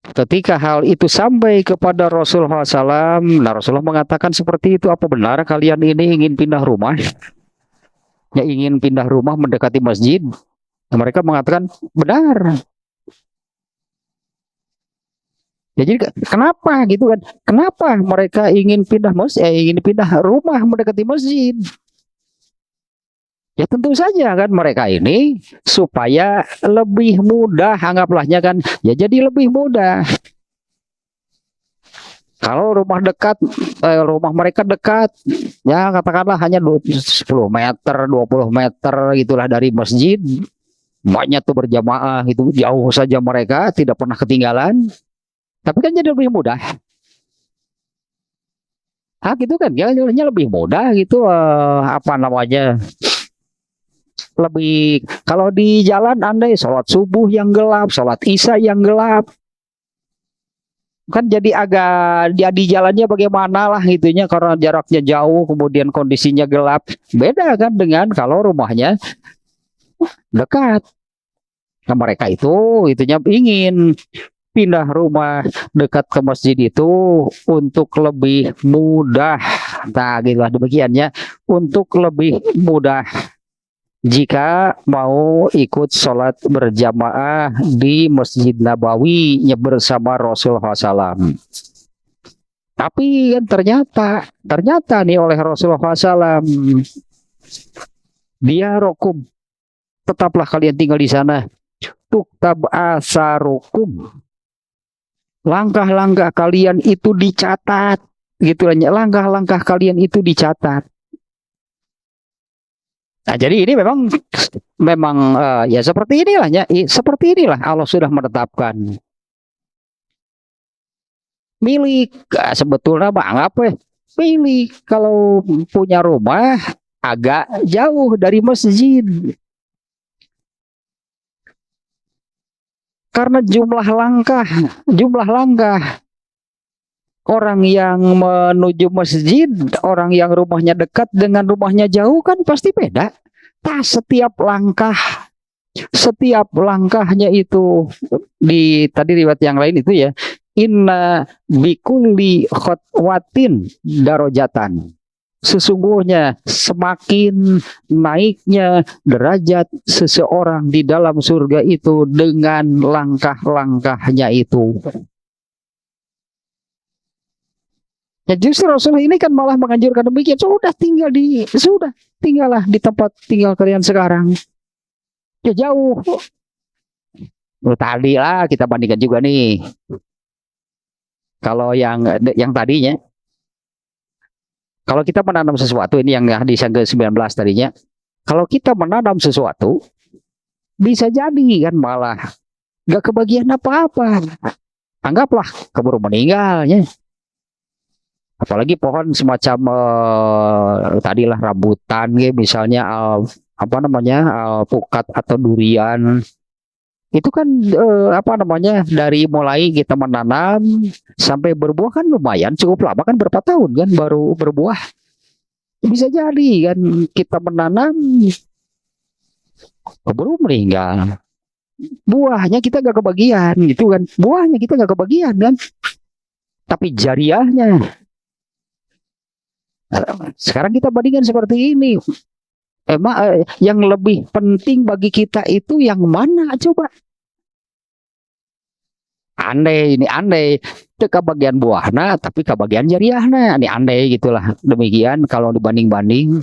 Ketika hal itu sampai kepada Rasulullah SAW, nah Rasulullah mengatakan seperti itu, apa benar kalian ini ingin pindah rumah? Ya, ingin pindah rumah mendekati masjid? Nah, mereka mengatakan benar. Ya, jadi kenapa gitu kan? Kenapa mereka ingin pindah ingin pindah rumah mendekati masjid? Ya, tentu saja kan mereka ini supaya lebih mudah, anggaplah kan, ya jadi lebih mudah. Kalau rumah mereka dekat, ya katakanlah hanya 10 meter, 20 meter itulah dari masjid, banyak tuh berjamaah itu, jauh saja mereka tidak pernah ketinggalan. Tapi kan jadi lebih mudah. Gitu kan, jadinya lebih mudah gitu, lebih, kalau di jalan andai sholat subuh yang gelap, sholat isya yang gelap, kan jadi agak di jalannya bagaimana lah gitunya, karena jaraknya jauh kemudian kondisinya gelap, beda kan dengan kalau rumahnya dekat. Nah, mereka itunya ingin pindah rumah dekat ke masjid itu untuk lebih mudah. Nah, gitu lah demikiannya, untuk lebih mudah. jika mau ikut sholat berjamaah di Masjid Nabawi bersama Rasulullah SAW. Tapi kan ternyata nih oleh Rasulullah SAW, dia rokum, tetaplah kalian tinggal di sana. Tuktab asarukum, langkah-langkah kalian itu dicatat, gitu aja. Langkah-langkah kalian itu dicatat. Nah, jadi ini memang ya seperti inilah ya, seperti inilah Allah sudah menetapkan. Milik sebetulnya bang apa? Milik kalau punya rumah agak jauh dari masjid. Karena jumlah langkah orang yang menuju masjid, orang yang rumahnya dekat dengan rumahnya jauh kan pasti beda. Nah, setiap langkahnya itu tadi riwayat yang lain itu ya, inna bikulli khotwatin darajatan. Sesungguhnya semakin naiknya derajat seseorang di dalam surga itu dengan langkah-langkahnya itu. Ya justru Rasulullah ini kan malah menganjurkan demikian. Tinggallah di tempat tinggal kalian sekarang. Ya jauh. Tadi lah kita bandingkan juga nih. Kalau yang tadinya, kalau kita menanam sesuatu, ini yang hadis yang ke-19 tadinya. Kalau kita menanam sesuatu, bisa jadi kan malah gak kebagian apa-apa. Anggaplah keburu meninggalnya. Apalagi pohon semacam tadilah rambutan gitu, misalnya pukat atau durian. Itu kan dari mulai kita menanam sampai berbuah kan lumayan cukup lama kan, berapa tahun kan baru berbuah. Bisa jadi kan kita menanam keburu meninggal. Buahnya kita gak kebagian gitu kan. Buahnya kita gak kebagian kan. Tapi jariahnya. Sekarang kita bandingkan seperti ini. Emang yang lebih penting bagi kita itu yang mana coba? Andai itu kebagian buahna tapi kebagian jariahna. Ini andai gitulah. Demikian kalau dibanding-banding.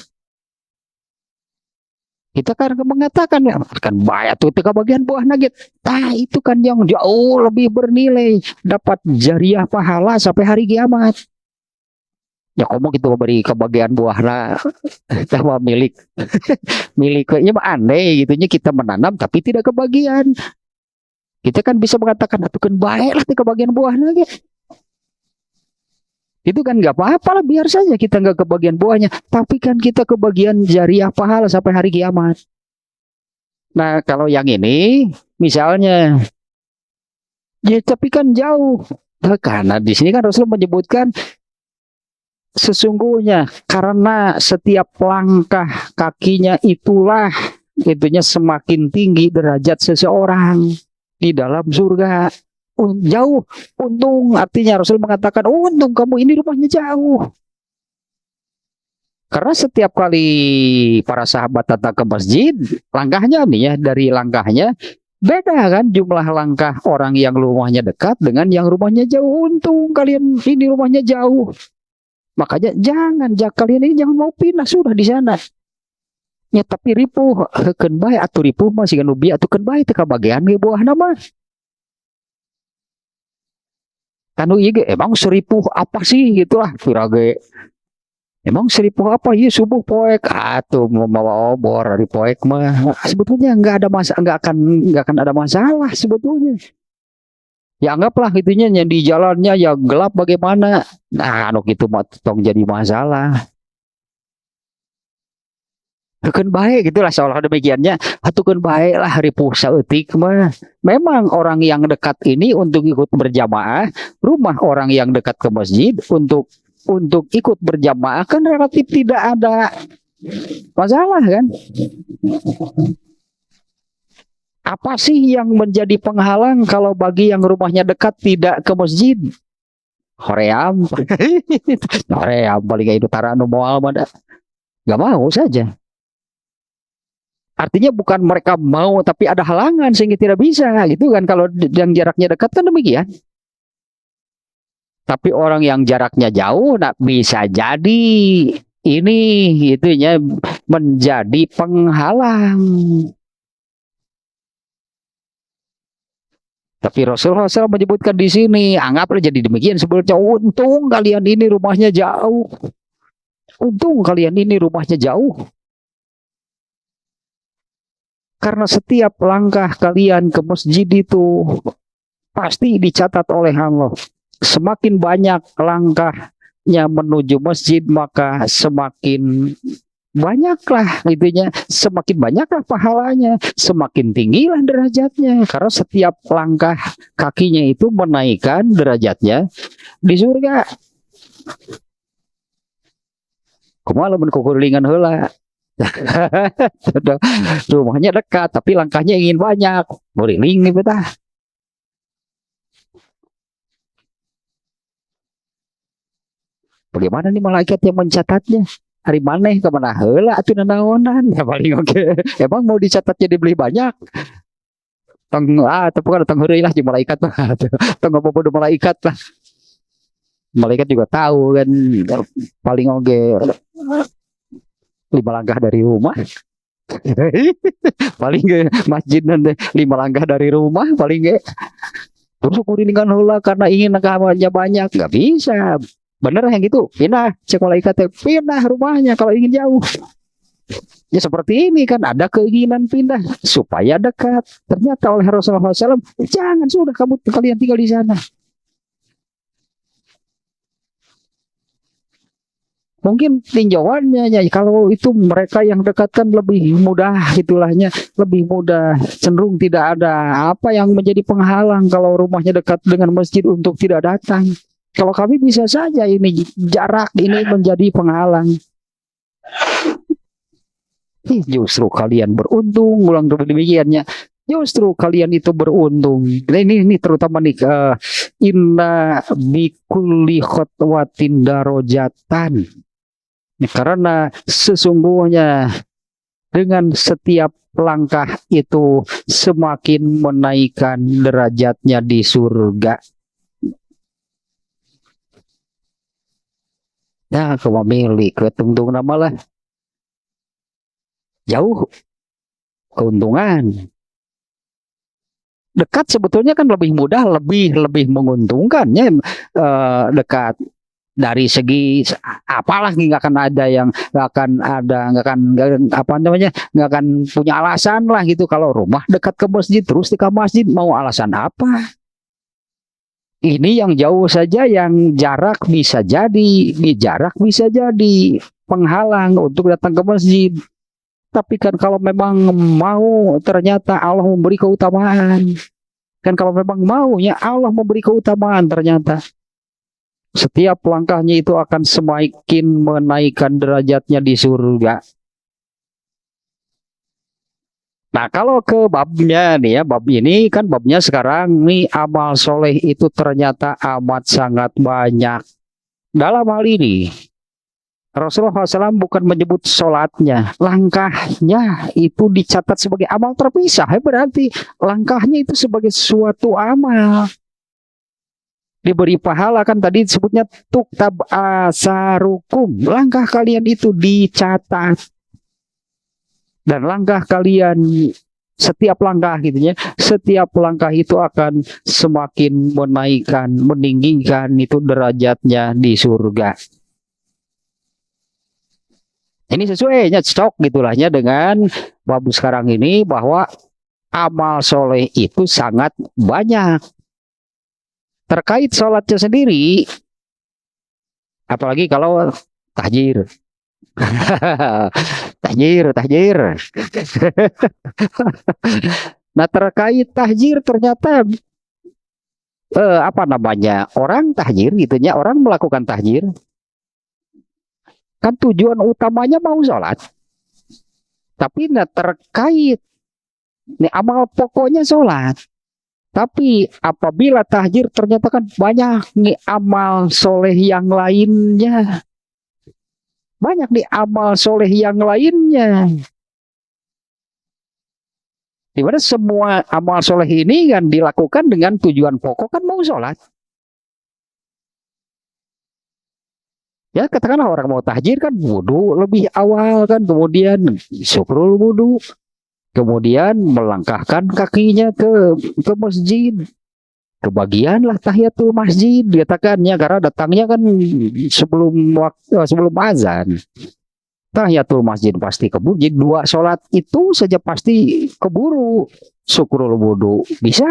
Kita kan mengatakan kan banyak tuh kebagian buahna gitu. Nah, itu kan yang jauh lebih bernilai, dapat jariah pahala sampai hari kiamat. Ya kamu gitu beri kebagian buahna sama miliknya andai gitunya kita menanam tapi tidak kebagian. Kita kan bisa mengatakan itu kan baiklah di kebagian buahnya gitu. Itu kan nggak apa-apa lah, biar saja kita nggak kebagian buahnya, tapi kan kita kebagian jariah pahala sampai hari kiamat. Nah kalau yang ini misalnya ya tapi kan jauh, karena di sini kan Rasul menyebutkan sesungguhnya karena setiap langkah kakinya itulah itunya semakin tinggi derajat seseorang di dalam surga. Jauh, untung, artinya Rasul mengatakan untung kamu ini rumahnya jauh. Karena setiap kali para sahabat datang ke masjid, langkahnya nih ya, dari langkahnya beda kan jumlah langkah orang yang rumahnya dekat dengan yang rumahnya jauh. Untung kalian ini rumahnya jauh. Makanya kalian ini jangan mau pindah, sudah di sana. Ya tapi ripuh heukeun bae atuh ripuh mah siga nu bieu atuh keun bae teu kabagean ge buahna mah. Kanu ieu ge emang seripuh apa sih gitulah pirage. Emang seripuh apa ieu subuh poek atuh mau obor dari poek mah. Sebetulnya enggak akan ada masalah sebetulnya. Ya anggaplah gitunya yang di jalannya ya gelap bagaimana. Nah, anu gitu mah tong jadi masalah. Heukeun bae gitulah seolah demikiannya. Hatukeun bae lah ripuh saeutik mah. Memang orang yang dekat ini untuk ikut berjamaah, rumah orang yang dekat ke masjid untuk ikut berjamaah kan relatif tidak ada masalah kan. Apa sih yang menjadi penghalang kalau bagi yang rumahnya dekat tidak ke masjid? Hoream. Hoream paling utara anu moal mah gak mau saja. Artinya bukan mereka mau tapi ada halangan sehingga tidak bisa gitu kan. Kalau yang jaraknya dekat kan demikian. Tapi orang yang jaraknya jauh nah bisa jadi ini itunya menjadi penghalang. Tapi Rasulullah SAW menyebutkan di sini, anggaplah jadi demikian sebelumnya. Untung kalian ini rumahnya jauh. Untung kalian ini rumahnya jauh. Karena setiap langkah kalian ke masjid itu pasti dicatat oleh Allah. Semakin banyak langkahnya menuju masjid, maka semakin banyaklah itunya, semakin banyaklah pahalanya, semakin tinggilah derajatnya. Karena setiap langkah kakinya itu menaikkan derajatnya di surga. Kumaha lamun kukuringan heula. Rumahnya dekat, tapi langkahnya ingin banyak. Beriling nih betah. Bagaimana nih malaikat yang mencatatnya? Hari mana ke mana heula atuh nanaonan? Ya paling oke. Emang mau dicatatnya dibeli banyak? Tong tapi kan tong heureuy lah jeung malaikat mah. Tong bobodo malaikat lah. Malaikat juga tahu kan paling oke 5 langkah dari rumah. Paling ke masjid nanti 5 langkah dari rumah paling ke. Terus kuringan heula karena ingin langkahnya banyak, nggak bisa. Bener yang gitu, pindah cek malaikat pindah rumahnya kalau ingin jauh. Ya seperti ini kan ada keinginan pindah supaya dekat. Ternyata oleh Rasulullah SAW, jangan sudah kalian tinggal di sana. Mungkin tinjauannya ya, kalau itu mereka yang dekatkan lebih mudah itulahnya, lebih mudah, cenderung tidak ada apa yang menjadi penghalang kalau rumahnya dekat dengan masjid untuk tidak datang. Kalau kami bisa saja ini jarak ini menjadi penghalang. Justru kalian beruntung, ulang demikiannya. Justru kalian itu beruntung. Ini terutama nih inna bikulli khotwatin darajatan. Karena sesungguhnya dengan setiap langkah itu semakin menaikkan derajatnya di surga. Ya, memilih keuntungan malah jauh keuntungan. Dekat sebetulnya kan lebih mudah, lebih menguntungkannya dekat dari segi apalah nggak akan ada yang nggak akan apa namanya nggak akan punya alasan lah gitu kalau rumah dekat ke masjid terus di masjid mau alasan apa? Ini yang jauh saja, yang jarak bisa jadi penghalang untuk datang ke masjid. Tapi kan kalau memang mau, ternyata Allah memberi keutamaan. Kan kalau memang maunya Allah memberi keutamaan ternyata. Setiap langkahnya itu akan semakin menaikkan derajatnya di surga. Nah, kalau ke babnya nih ya, bab ini kan babnya sekarang nih amal soleh itu ternyata amat sangat banyak. Dalam hal ini, Rasulullah SAW bukan menyebut sholatnya, langkahnya itu dicatat sebagai amal terpisah. Berarti langkahnya itu sebagai suatu amal. Diberi pahala kan tadi disebutnya tuktab asarukum. Langkah kalian itu dicatat. Dan langkah kalian setiap langkah gitu ya, setiap langkah itu akan semakin menaikkan, meninggikan itu derajatnya di surga. Ini sesuainya stok gitulahnya dengan bab sekarang ini bahwa amal soleh itu sangat banyak. Terkait sholatnya sendiri, apalagi kalau tahjir. tahjir. Nah, terkait tahjir ternyata apa namanya? Orang tahjir gitunya, orang melakukan tahjir. Kan tujuan utamanya mau sholat. Tapi nah terkait nih amal pokoknya sholat. Tapi apabila tahjir ternyata kan banyak nih amal soleh yang lainnya. Banyak nih amal soleh yang lainnya. Dimana semua amal soleh ini kan dilakukan dengan tujuan pokok kan mau sholat. Ya katakanlah orang mau tahjir kan wudhu lebih awal kan, kemudian syukrul wudhu, kemudian melangkahkan kakinya ke masjid, kebagianlah tahiyatul masjid katakannya, karena datangnya kan sebelum azan. Tahiyatul masjid pasti keburu, jadi 2 sholat itu saja pasti keburu. Syukrul wudhu bisa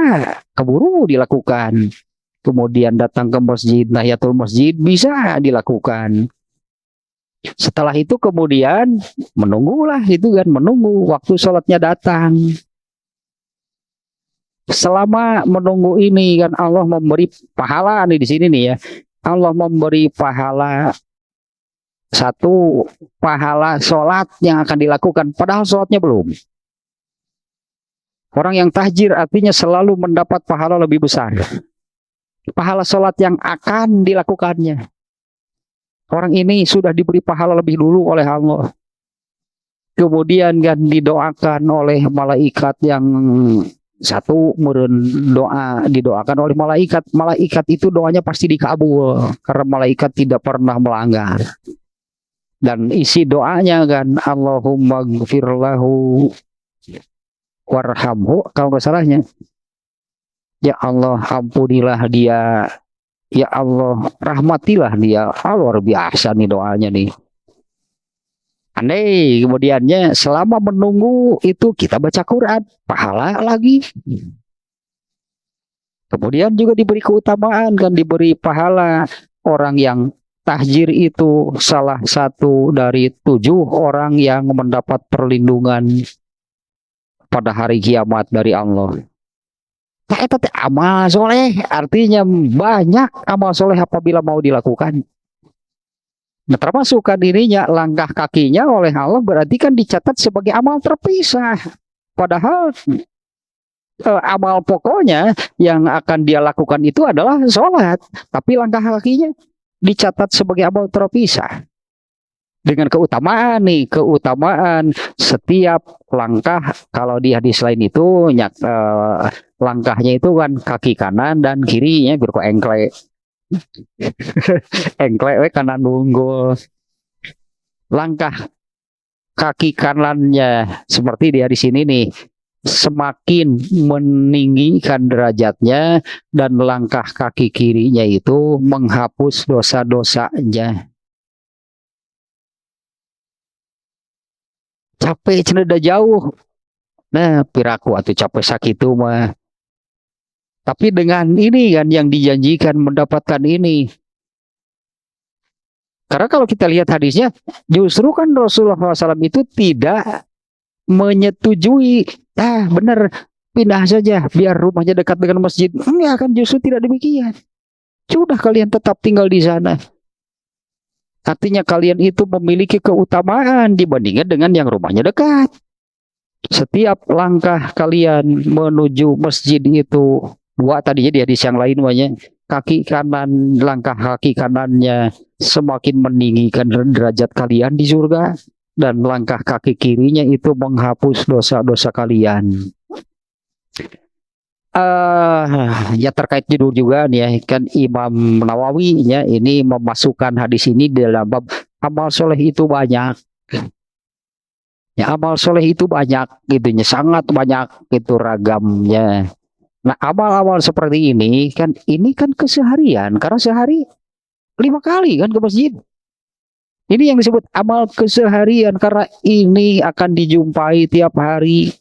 keburu dilakukan, kemudian datang ke masjid, tahiyatul masjid bisa dilakukan. Setelah itu kemudian menunggulah itu kan, menunggu waktu sholatnya datang. Selama menunggu ini kan Allah memberi pahala nih di sini nih ya. Allah memberi pahala, satu pahala sholat yang akan dilakukan padahal sholatnya belum. Orang yang tahjir artinya selalu mendapat pahala lebih besar. Pahala sholat yang akan dilakukannya. Orang ini sudah diberi pahala lebih dulu oleh Allah. Kemudian kan didoakan oleh malaikat yang satu, doa didoakan oleh malaikat. Malaikat itu doanya pasti dikabul karena malaikat tidak pernah melanggar. Dan isi doanya kan Allahumma gfirlahu warhamhu, kalau nggak salahnya. Ya Allah ampunilah dia, ya Allah rahmatilah dia. Luar biasa nih doanya nih. Andai kemudiannya selama menunggu itu kita baca Quran, pahala lagi. Kemudian juga diberi keutamaan kan, diberi pahala. Orang yang tahjir itu salah satu dari 7 orang yang mendapat perlindungan pada hari kiamat dari Allah. Itu amal soleh, artinya banyak amal soleh apabila mau dilakukan. Nah, termasuk kan dirinya langkah kakinya oleh Allah berarti kan dicatat sebagai amal terpisah. Padahal amal pokoknya yang akan dia lakukan itu adalah sholat, tapi langkah kakinya dicatat sebagai amal terpisah. Dengan keutamaan nih, keutamaan setiap langkah. Kalau di hadis lain itu langkahnya itu kan kaki kanan dan kirinya berupa engkle. Engkle kanan unggul. Langkah kaki kanannya seperti di hadis ini nih, semakin meninggikan derajatnya, dan langkah kaki kirinya itu menghapus dosa-dosanya. Capek cenah jauh. Nah, piraku atau capek sakit itu mah. Tapi dengan ini kan yang dijanjikan mendapatkan ini. Karena kalau kita lihat hadisnya, justru kan Rasulullah SAW itu tidak menyetujui, benar pindah saja biar rumahnya dekat dengan masjid. Enggak, kan justru tidak demikian. Sudah kalian tetap tinggal di sana. Artinya kalian itu memiliki keutamaan dibandingkan dengan yang rumahnya dekat. Setiap langkah kalian menuju masjid itu, 2 tadinya di hadis yang lain banyak, kaki kanan, langkah kaki kanannya semakin meninggikan derajat kalian di surga, dan langkah kaki kirinya itu menghapus dosa-dosa kalian. Ya terkait judul juga nih ya, kan Imam Nawawi ya ini memasukkan hadis ini dalam bab amal soleh itu banyak. Ya amal soleh itu banyak gitunya, sangat banyak itu ragamnya. Nah amal-amal seperti ini kan keseharian, karena sehari 5 kali kan ke masjid. Ini yang disebut amal keseharian karena ini akan dijumpai tiap hari.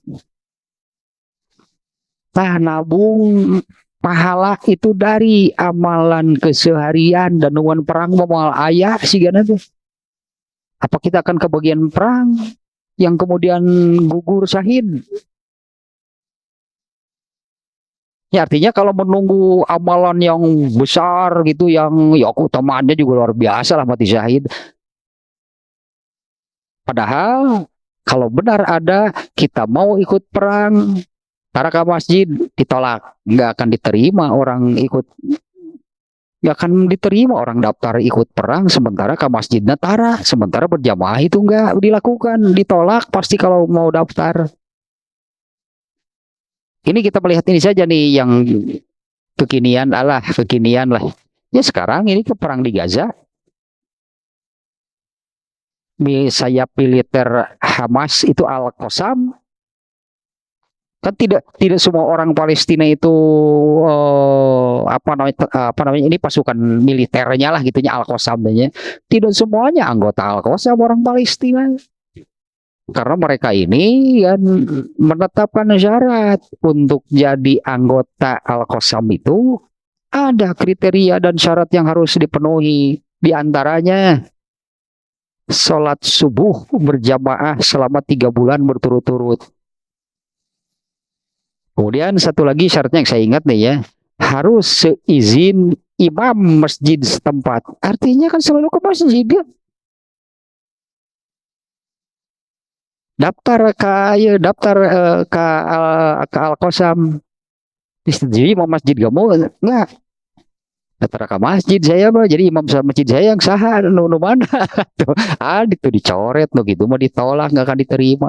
Nabung pahala itu dari amalan keseharian dan nuan perang memual ayah sih kan itu. Apa kita akan ke bagian perang yang kemudian gugur syahid? Ya artinya kalau menunggu amalan yang besar gitu, yang ya keutamaannya juga luar biasa lah mati syahid. Padahal kalau benar ada kita mau ikut perang, karena ke masjid ditolak, nggak akan diterima orang ikut, nggak akan diterima orang daftar ikut perang sementara ke masjid netara, sementara berjamaah itu nggak dilakukan, ditolak pasti kalau mau daftar. Ini kita melihat ini saja nih yang kekinian lah. Ya sekarang ini ke perang di Gaza, sayap militer Hamas itu Al-Qassam, kan tidak semua orang Palestina itu apa namanya ini pasukan militernya lah gitunya Al-Qassam, tidak semuanya anggota Al-Qassam orang Palestina, karena mereka ini kan menetapkan syarat untuk jadi anggota Al-Qassam itu ada kriteria dan syarat yang harus dipenuhi, diantaranya sholat subuh berjamaah selama 3 bulan berturut-turut. Kemudian satu lagi syaratnya yang saya ingat nih ya, harus seizin imam masjid setempat. Artinya kan selalu ke masjid ya. Daftar ke Al-Qassam, disetujui imam masjid kamu enggak? Daftar ke masjid saya mah, jadi imam masjid saya yang sah, nu mana tuh, itu dicoret no gitu mau ditolak, nggak akan diterima.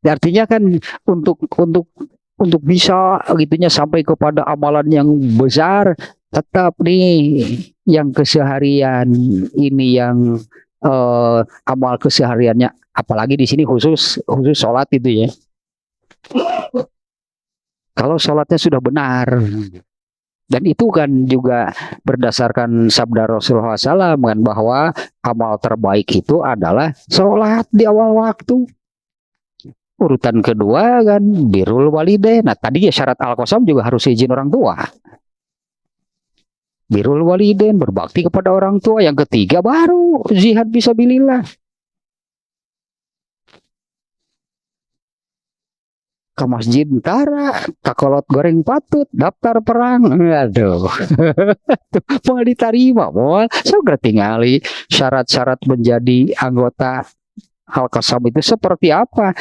Artinya kan untuk bisa gitunya sampai kepada amalan yang besar, tetap nih yang keseharian ini yang amal kesehariannya, apalagi di sini khusus sholat itu ya. Kalau sholatnya sudah benar, dan itu kan juga berdasarkan sabda Rasulullah SAW kan, bahwa amal terbaik itu adalah sholat di awal waktu. Urutan kedua kan birrul walidain. Nah tadi ya syarat Al-Qassam juga harus izin orang tua. Birrul walidain, berbakti kepada orang tua. Yang ketiga baru jihad fisabilillah. Ke masjid tara, ke kolot goreng patut, daftar perang. Aduh. Mau diterima, mau. Saya tinggali syarat-syarat menjadi anggota Al-Qassam itu seperti apa.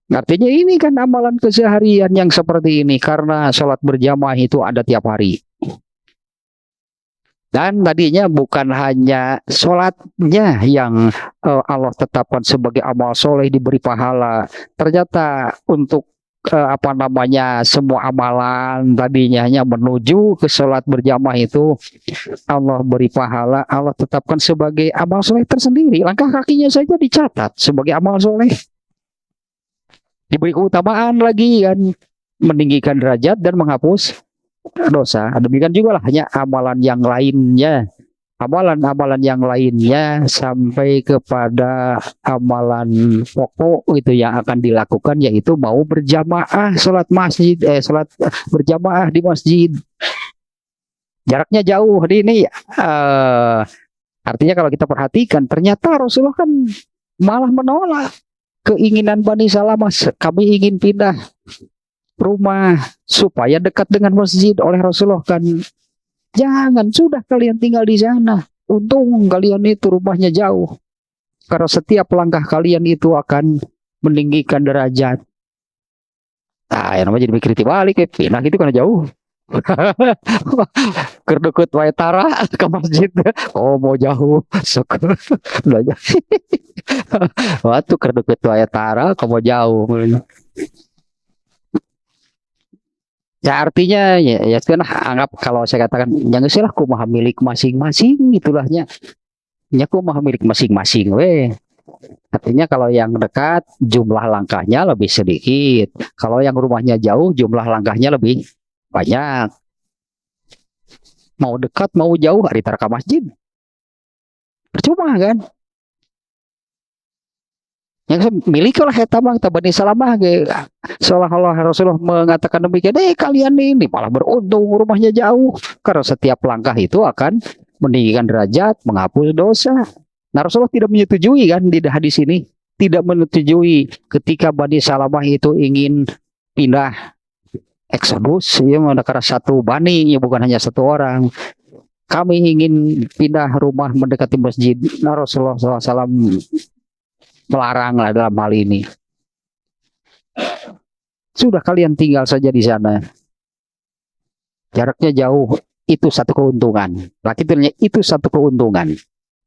Artinya ini kan amalan keseharian yang seperti ini, karena sholat berjamaah itu ada tiap hari. Dan tadinya bukan hanya sholatnya yang Allah tetapkan sebagai amal soleh diberi pahala. Ternyata untuk semua amalan tadinya hanya menuju ke sholat berjamaah itu Allah beri pahala, Allah tetapkan sebagai amal soleh tersendiri. Langkah kakinya saja dicatat sebagai amal soleh. Diberi keutamaan lagi kan, meninggikan derajat dan menghapus dosa. Demikian juga lah hanya amalan yang lainnya, amalan-amalan yang lainnya sampai kepada amalan pokok itu yang akan dilakukan, yaitu mau berjamaah sholat sholat berjamaah di masjid. Jaraknya jauh ini artinya kalau kita perhatikan ternyata Rasulullah kan malah menolak keinginan Bani Salamah. Kami ingin pindah rumah supaya dekat dengan masjid. Oleh Rasulullah kan, jangan, sudah kalian tinggal di sana. Untung kalian itu rumahnya jauh, karena setiap langkah kalian itu akan meninggikan derajat. Nah, yang namanya jadi mikir balik ya, pindah itu karena jauh. Kerdukut wae tara ke masjid. Oh mau jauh sok belajar. Waktu kerdukut wae tara kamu jauh. Ya artinya ya kan, anggap kalau saya katakan jangan salah kumaha milik masing-masing itulahnya. Ya kumaha milik masing-masing we. Artinya kalau yang dekat jumlah langkahnya lebih sedikit. Kalau yang rumahnya jauh jumlah langkahnya lebih banyak. Mau dekat mau jauh hari ke masjid percuma kan. Yang milik lah hetamang Bani Salamah seolah-olah Rasulullah mengatakan demikian, kalian ini malah beruntung rumahnya jauh, karena setiap langkah itu akan meninggikan derajat, menghapus dosa. Nah Rasulullah tidak menyetujui kan di hadis ini, tidak menyetujui ketika Bani Salamah itu ingin pindah eksodus, ya, karena satu bani, ya bukan hanya satu orang. Kami ingin pindah rumah mendekati masjid. Nah, Rasulullah SAW melarang lah dalam hal ini. Sudah kalian tinggal saja di sana. Jaraknya jauh, itu satu keuntungan. Lakitunya itu satu keuntungan.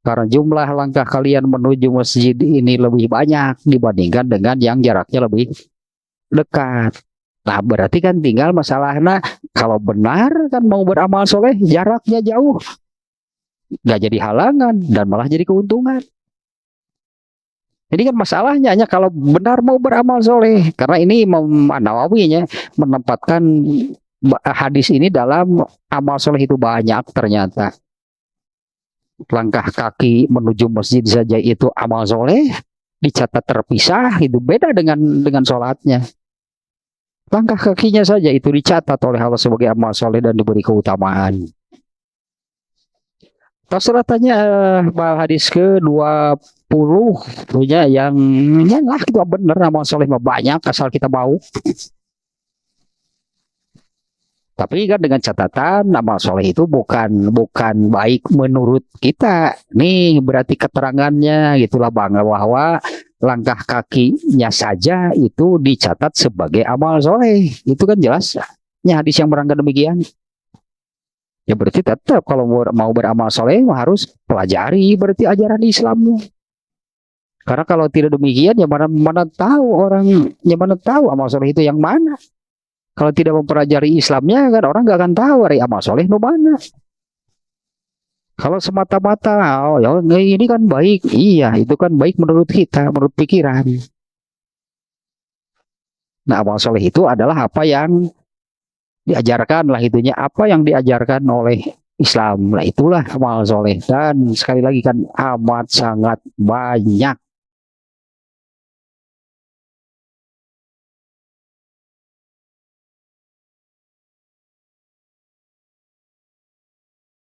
Karena jumlah langkah kalian menuju masjid ini lebih banyak dibandingkan dengan yang jaraknya lebih dekat. Nah, berarti kan tinggal masalahnya kalau benar kan mau beramal soleh jaraknya jauh, nggak jadi halangan dan malah jadi keuntungan. Ini kan masalahnya hanya kalau benar mau beramal soleh, karena ini Imam Nawawinya menempatkan hadis ini dalam amal soleh itu banyak ternyata. Langkah kaki menuju masjid saja itu amal soleh, dicatat terpisah, itu beda dengan sholatnya. Langkah kakinya saja itu dicatat oleh Allah sebagai amal soleh dan diberi keutamaan. Rasulullah tanya hadis ke-20 punya yang lah itu bener amal soleh mah banyak asal kita mau. Tapi kan dengan catatan amal soleh itu bukan baik menurut kita. Nih berarti keterangannya gitulah Bang, bahwa langkah kakinya saja itu dicatat sebagai amal soleh. Itu kan jelas. Ya, hadis yang berangkat demikian. Ya berarti tetap kalau mau beramal soleh harus pelajari berarti ajaran Islamnya. Karena kalau tidak demikian ya mana tahu orang, ya mana tahu amal soleh itu yang mana. Kalau tidak mempelajari Islamnya kan orang nggak akan tahu hari amal soleh no mana. Kalau semata-mata oh ya ini kan baik, iya itu kan baik menurut kita, menurut pikiran. Nah amal soleh itu adalah apa yang diajarkan lah itunya, apa yang diajarkan oleh Islam lah itulah amal soleh. Dan sekali lagi kan amat sangat banyak